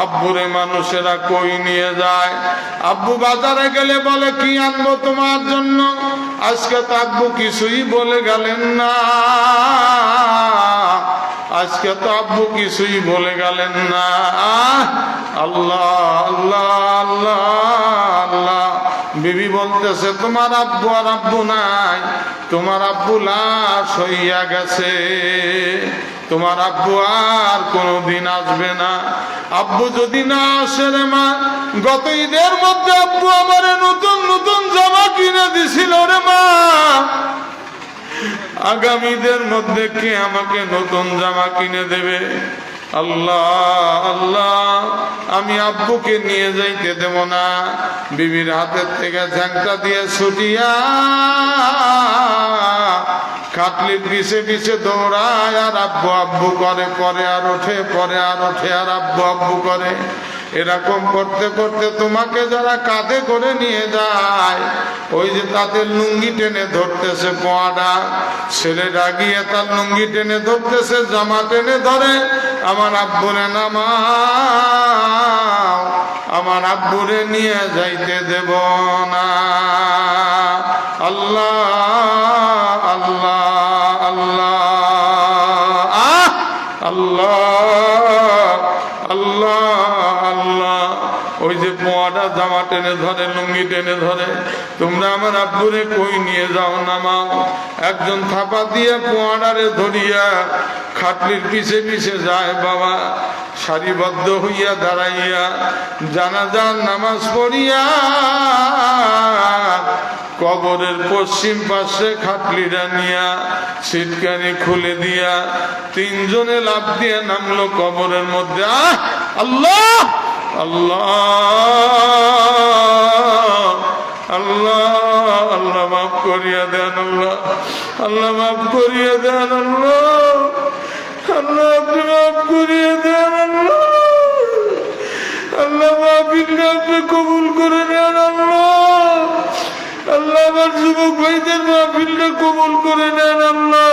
আব্বুরে মানুষেরা কই নিয়ে যায়। আব্বু বাজারে গেলে বলে কি আনবো তোমার জন্য, আজকে তো আব্বু কিছুই বলে গেলেন না, আজকে তো আব্বু কিছুই বলে গেলেন না। আল্লাহ আল্লাহ আল্লাহ আল্লাহ। বিবি বলতেছে তোমার আব্বু আর আব্বু নাই, তোমার আব্বু লাশ হইয়া গেছে, তোমার আব্বু আর কোনদিন আসবে না। আব্বু যদি না আসে রে মা, গত ঈদের মধ্যে আব্বু আমারে নতুন নতুন জামা কিনে দিছিল রে মা, আগামীদের মধ্যে কে আমাকে নতুন জামা কিনে দেবে? আল্লাহ আল্লাহ, আমি আব্বুকে নিয়ে যাইতে দেব না। বিবির হাতের থেকে ঝ্যাংটা দিয়ে ছুটিয়া খাটলির পিছে পিছে দৌড়ায়, আর আব্বু আব্বু করে, পরে আর ওঠে, পরে আর ওঠে, আর আব্বু আব্বু করে। এরকম করতে করতে তোমাকে যারা কাঁধে করে নিয়ে যায়, ওই যে তাদের লুঙ্গি টেনে ধরতেছে পোয়াটা, ছেলেরা গিয়ে তার লুঙ্গি টেনে ধরতেছে, জামা টেনে ধরে, আমার আব্বুরে নামাও, আমার আব্বুরে নিয়ে যাইতে দেব না। আল্লাহ আল্লাহ আল্লাহ আল্লাহ আল্লাহ আল্লাহ। ওই যে পোয়াটা জামা টেনে ধরে, লুঙ্গি টেনে ধরে, তোমরা আমার আব্বুরে কই নিয়ে যাও, নামাও। একজন থাপা দিয়ে পোয়াটারে ধরিয়া খাটলির পিছে পিছে যায়। বাবা সারিবদ্ধ হইয়া দাঁড়াইয়া জানাজার নামাজ পড়িয়া কবরের পশ্চিম পাশে খাটলিটা নিয়া সিটকানি খুলে দিয়া তিনজনে লাফ দিয়ে নামলো কবরের মধ্যে। আল্লাহ আল্লাহ আল্লাহ আল্লাহ, মাফ করিয়া দেন আল্লাহ, আল্লাহ মাফ করিয়া দেন আল্লাহ, আল্লাহ আপনি মাফ করিয়া দেন আল্লাহ, আল্লাহ মাহফিলটা আপনি কবুল করে নেন আল্লাহ, আল্লাহ আমার যুবক ভাইদের মাহফিলটা কবুল করে নেন আল্লাহ,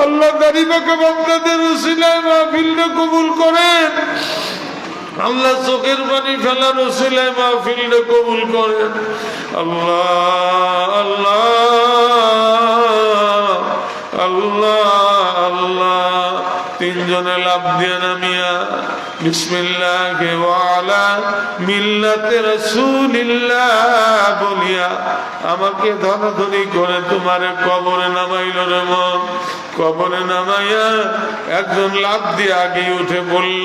আল্লাহ গাড়ি বাঁকা বান্দাদের উসিলায় মাহফিলটা কবুল করেন আল্লাহ, চোখের পানি ফেলার উসিলায় মাহফিলটা কবুল করেন আল্লাহ আল্লাহ আল্লাহ আল্লাহ। তিনজনে লাফ দিয়ে নামিয়া বিসমিল্লাহ ওয়া আলা মিল্লাতে রাসূলিল্লাহ বলিয়া আমাকে ধরাধরি করে তোমারে কবরে নামাইল রে মন। কবরে নামাইয়া একজন লাফ দিয়ে আগে উঠে পড়ল,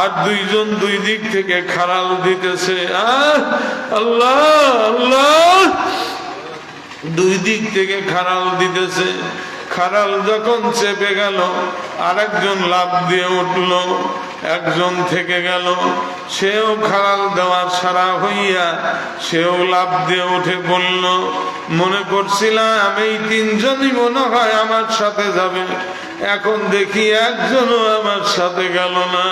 আর দুইজন দুই দিক থেকে খাড়াল দিতেছে। আল্লাহ আল্লাহ, দুই দিক থেকে খাড়াল দিতেছে। খাড়াল যখন চেপে গেল, আরেকজন লাফ দিয়ে উঠল, একজন থেকে গেল, সেও খাড়াল দেওয়ার সারা হইয়া সেও লাফ দিয়ে উঠে পড়ল। মনে করছিলাম এই তিনজনই মনে হয় আমার সাথে যাবে, এখন দেখি একজনও আমার সাথে গেল না।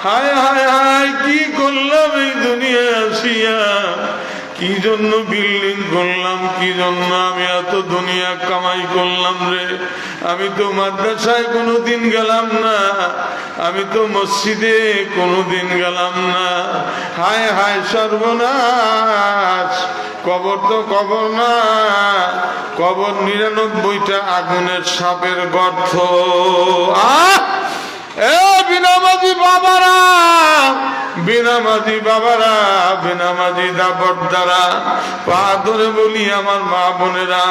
হায় হায় হায়, কি করলাম এই দুনিয়া আসিয়া, কি জন্য বিল্ডিং করলাম, কি জন্য আমি এত দুনিয়া কামাই করলাম রে। আমি তো মাদ্রাসায় কোনোদিন গেলাম না, আমি তো মসজিদে কোনোদিন গেলাম না। হায় হায় সর্বনাশ, কবর তো কবর না, কবর 99টা আগুনের সাপের গর্ত। এ বিনামাজি বাবারা, বিনামাজি বাবারা, বিনামাজি দাবরদারা, পা ধরে বলি আমার মা বোনেরা,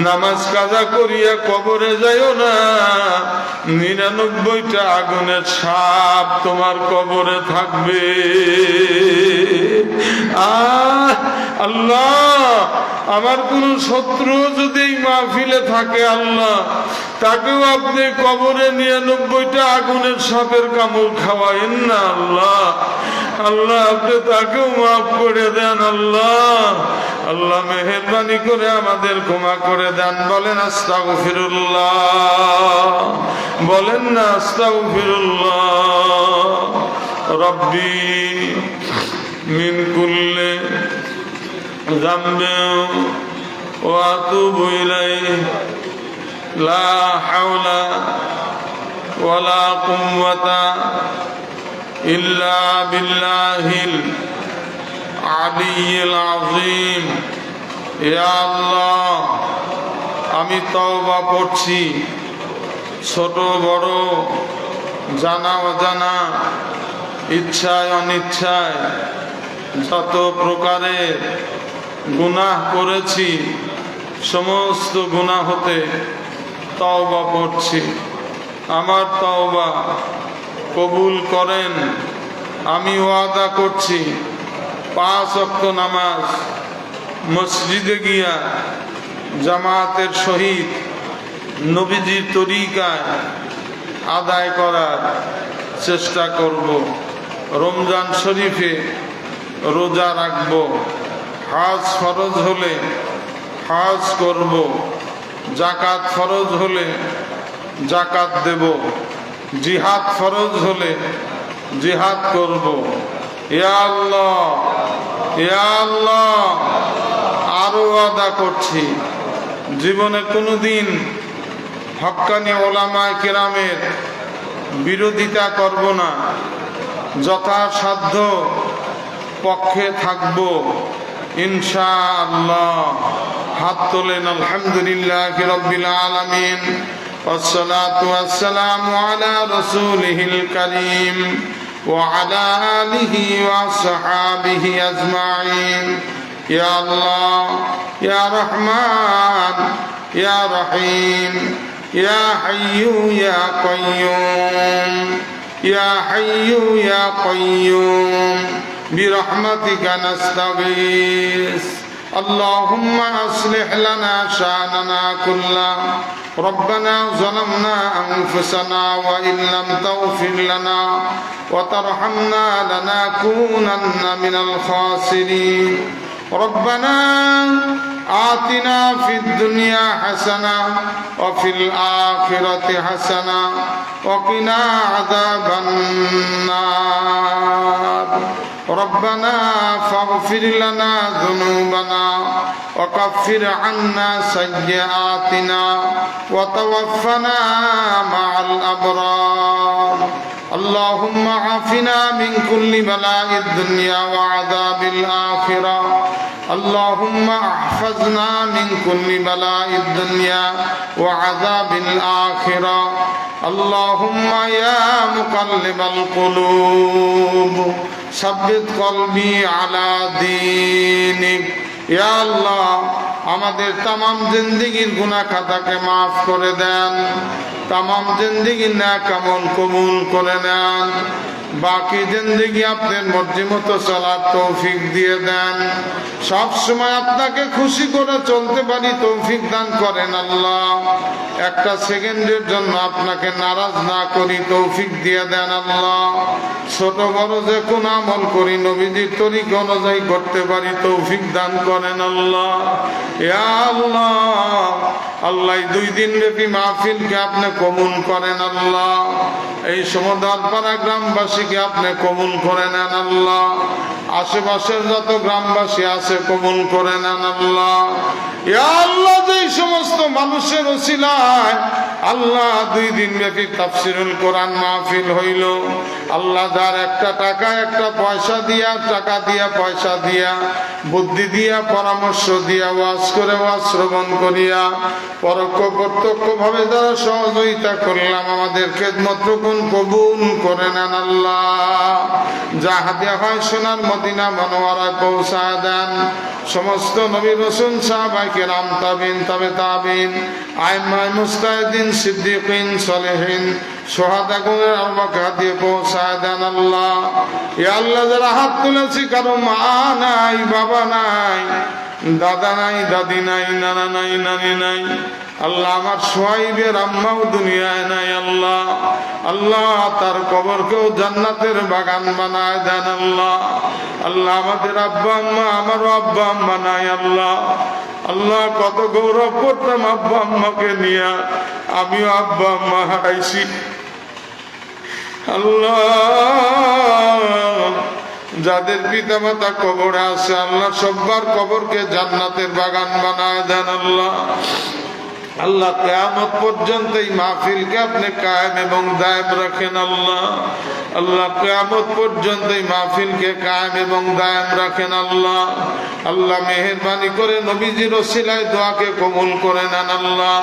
নামাজ কাজা করিয়া কবরে যাইও না। 99টা আগুনের সাপ তোমার কবরে থাকবে। আল্লাহ, আমার কোন শত্রু যদি এই মাহফিলে থাকে আল্লাহ, তাকেও আপনি কবরে 99টা আগুনের সাপের কামড় খাওয়াইন না আল্লাহ। আল্লাহ, আপনি তাকেও মাফ করে দেন আল্লাহ। আল্লাহ মেহেরবানি করে আমাদের ক্ষমা করে দেন। বলেন আস্তাগফিরুল্লাহ, বলেন না আস্তাগফিরুল্লাহ। রব্বি মিন কুল্লি যামবিন ওয়া আতুবু ইলাইহি লা হাওলা ওয়ালা কুওয়াতা ইল্লা বিল্লাহিল আলিয়্যিল আযীম। ইয়া আল্লাহ, আমি তওবা করছি, ছোট বড়, জানা অজানা, ইচ্ছায় অনিচ্ছায় যত প্রকারের গুনাহ করেছি, সমস্ত গুনাহ হতে তওবা করছি। আমার তওবা কবুল করেন। আমি ওয়াদা করছি 5 ওয়াক্ত নামাজ মসজিদে গিয়া জামাতের সহিত নবীজির তরিকায় আদায় করার চেষ্টা করব। রমজান শরীফে রোজা রাখব, হজ ফরজ হলে হজ করব, যাকাত ফরজ হলে যাকাত দেব, জিহাদ ফরজ হলে জিহাদ করব। ইয়া আল্লাহ, ইয়া আল্লাহ, আরো ওয়াদা করছি জীবনে কোনোদিন হক্কানি ওলামায়ে কেরামের বিরোধিতা করব না, যথাসাধ্য পক্ষে থাকব ইনশাআল্লাহ। হাত তোলেন। আলহামদুলিল্লাহি রাব্বিল আলামিন, والصلاة والسلام على رسوله الكريم وعلى آله وصحابه أجمعين. يا الله يا رحمن يا رحيم يا حي يا قيوم يا حي يا قيوم برحمتك نستغيث. اللهم أصلح لنا شأننا كله. ربنا ظلمنا أنفسنا وإن لم تغفر لنا وترحمنا لنكونن من الخاسرين. ربنا آتنا في الدنيا حسنة وفي الآخرة حسنة وقنا عذاب النار. ربنا فاغفر لنا ذنوبنا وكفر عنا سيئاتنا وتوفنا مع الأبرار. اللهم عافنا من كل بلاء الدنيا وعذاب الآخرة. اللهم احفظنا من كل بلاء الدنيا وعذاب الآخرة. اللهم يا مقلب القلوب ثبت قلبي على دينك. ইয়া আল্লাহ, আমাদের তামাম জিন্দেগির গুনাহ খাতাকে মাফ করে দেন, তামাম জিন্দেগির নেক আমল কবুল করে নেন। বাকি জিন্দেগি আপনার মর্জি মতো চলার তৌফিক দিয়ে দেন। সব সময় আপনাকে খুশি করে চলতে পারি তৌফিক দান করেন আল্লাহ। একটা সেকেন্ডের জন্য আপনাকে নারাজ না করি তৌফিক দিয়ে দেন আল্লাহ। ছোট বড় যে কোন আমল করি নবীজির তরিকা অনুযায়ী করতে পারি তৌফিক দান করেন আল্লাহ। ইয়া আল্লাহ, আল্লাহ 2 দিন ব্যাপী মাহফিলকে আপনি কবুল করেন আল্লাহ। এই সমুদ্র পাড়া গ্রামবাসীকে আপনি কবুল করে নেন আল্লাহ। আশেপাশের যত গ্রামবাসী আছে কবুল করে নেন আল্লাহ। ইয়া আল্লাহ, যেই সমস্ত মানুষের ওসিলায় আল্লাহ 2 দিন ব্যাপী তাফসীরুল কোরআন মাহফিল হইল, আল্লাহ যার একটা টাকা একটা পয়সা দিয়া, টাকা দিয়া পয়সা দিয়া, বুদ্ধি দিয়া পরামর্শ দিয়া, ওয়াজ করে ওয়াজ শ্রবণ করিয়া পরোক্ষ প্রত্যক্ষ ভাবে যারা সহযোগিতা করলাম, আমাদের খেদমতটুকুন কবুল করে নেন আল্লাহ। যা হাদিয়া হয় সোনার মদিনা মনোয়ারায় পৌঁছায় দেন। সমস্ত নবী রাসূল সাহাবায়ে কেরাম তাবিন তাবে তাবিন আইম্মায়ে মুজতাহিদিন সিদ্দিকিন সালেহিন সোহাদা গুণের আমাকে দিয়ে পৌঁছায় দেন আল্লাহ। ইয়া আল্লাহ, যারা হাত তুলেছি কারো মা নাই, বাবা নাই, দাদা নাই, দাদি নাই, নানা নাই, নানি নাই, আল্লাহ আমার সোহাইবের আম্মাও দুনিয়ায় নাই আল্লাহ। আল্লাহ তার কবরকেও জান্নাতের বাগান বানায় দেন আল্লাহ। আল্লাহ আমাদের আব্বা আম্মা, আমারও আব্বা আম্মা নাই আল্লাহ। আল্লাহ কত গৌরব করতাম আব্বা আম্মাকে নিয়ে, আমিও আব্বা আম্মা হারাইছি আল্লাহ। যাদের পিতা মাতা কবরে আছে আল্লাহ সবার কবরকে জান্নাতের বাগান বানায় দেন আল্লাহ। আল্লাহ কিয়ামত পর্যন্ত এই মাহফিলকে আপনি কায়েম এবং দায়েম রাখেন আল্লাহ। আল্লাহ কিয়ামত পর্যন্ত এই মাহফিলকে কায়েম এবং দায়েম রাখেন আল্লাহ। আল্লাহ মেহেরবানি করে নবীজির ওসিলায় দোয়াকে কবুল করে নেন আল্লাহ।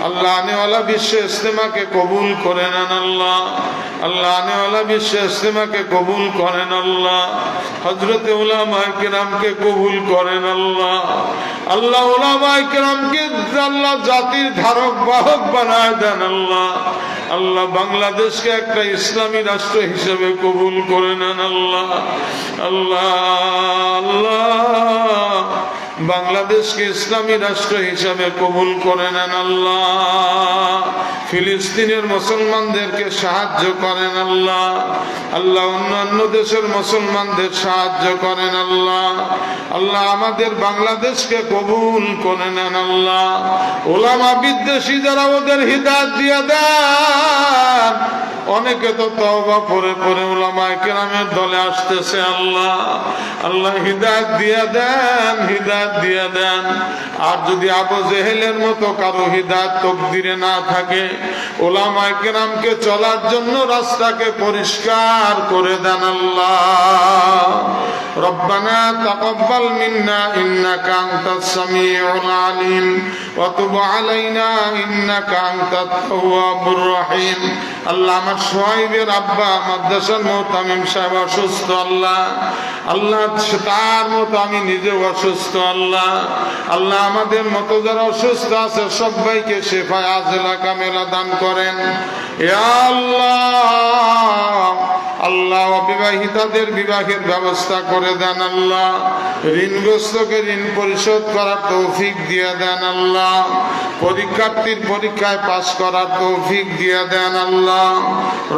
আল্লাহ আনেওয়ালা বিশ্ব ইজতেমাকে কবুল করে নেন আল্লাহ। আল্লাহ আনেওয়ালা বিশ্ব ইজতেমাকে কবুল করেন আল্লাহ। হযরতে উলামায়ে কেরামকে কবুল করেন আল্লাহ। আল্লাহ উলামায়ে কেরামকে আল্লাহ জাতির ধারক বাহক বানায় দেন আল্লাহ। আল্লাহ বাংলাদেশকে একটা ইসলামী রাষ্ট্র হিসেবে কবুল করে নেন আল্লাহ। আল্লাহ আল্লাহ বাংলাদেশকে ইসলামী রাষ্ট্র হিসাবে কবুল করে নেন আল্লাহ। ফিলিস্তিনের মুসলমানদেরকে সাহায্য করেন আল্লাহ। আল্লাহ অন্যান্য দেশের মুসলমানদের সাহায্য করেন আল্লাহ। আল্লাহ আমাদের বাংলাদেশকে কবুল করে নেন আল্লাহ। ওলামা বিদ্বেষী যারা ওদের হিদায়াত দিয়ে দেন। অনেকে তো তওবা পরে পরে উলামায়ে কেরামের দলে আসতেছে আল্লাহ। আল্লাহ হিদায়াত দিয়ে দেন, হিদায়াত দিয়ে দেন। আর যদি আবু জেহেলের মতো কারো হিদায়াত তকদিরে না থাকে, উলামায়ে কেরামকে চলার জন্য রাস্তাকে পরিষ্কার করে দেন আল্লাহ। রব্বানা তাকাব্বাল মিন্না ইন্নাকা আনতাস সামিউল আলিম ওয়া তুব আলাইনা ইন্নাকা আনতাত তাওয়াবুর রহিম। আল্লাহ আমার সোহাইবের আব্বা মাদ্রাসার মুহতামিম সাহেব অসুস্থ আল্লাহ। আল্লাহ তার মতো আমি নিজেও অসুস্থ আল্লাহ। আল্লাহ আমাদের মতো যারা অসুস্থ আছে সবাইকে শেফায়ে আজলা কামেলা দান করেন ইয়া আল্লাহ। আল্লাহ অবিবাহিতাদের বিবাহের ব্যবস্থা করে দেন আল্লাহ। ঋণগ্রস্তকে ঋণ পরিশোধ করার তৌফিক দিয়ে দেন আল্লাহ। পরীক্ষার্থীর পরীক্ষায় পাস করার তৌফিক দিয়ে দেন আল্লাহ।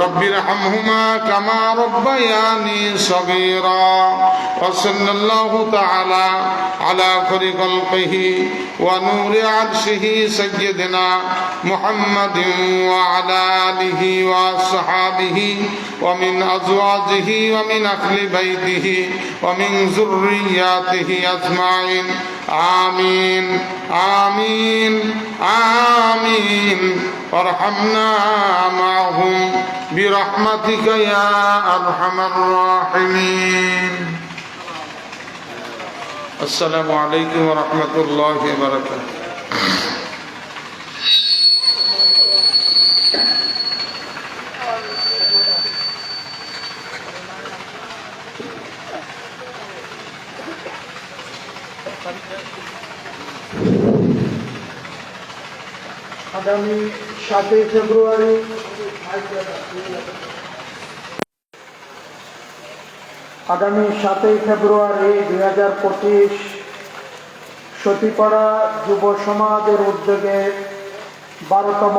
রব্বির হামহুমা কামা রব্বায়ানি সগীরা ওয়া সাল্লাল্লাহু তাআলা আলা খায়রি খালকিহি ওয়া নূরি আরশিহি সাইয়্যিদিনা মুহাম্মাদিন ওয়া আলা আলিহি ওয়া আসহাবিহি ওয়া মিন আজওয়াজিহি ওয়া মিন আহলি বাইতিহি ওয়া মিন যুররিয়াতিহি আজমাইন আমিন আমিন আমিন। ওয়ারহামনা মা'হুম বিরহমাতিকা ইয়া আরহামার রাহিমিন। আসসালামু আলাইকুম ওয়া রাহমাতুল্লাহি ওয়া বারাকাতুহু। আগামী 7 ফেব্রুয়ারি আগামী 7 ফেব্রুয়ারি 2025 সতীপাড়া যুব সমাজের উদ্যোগে 12তম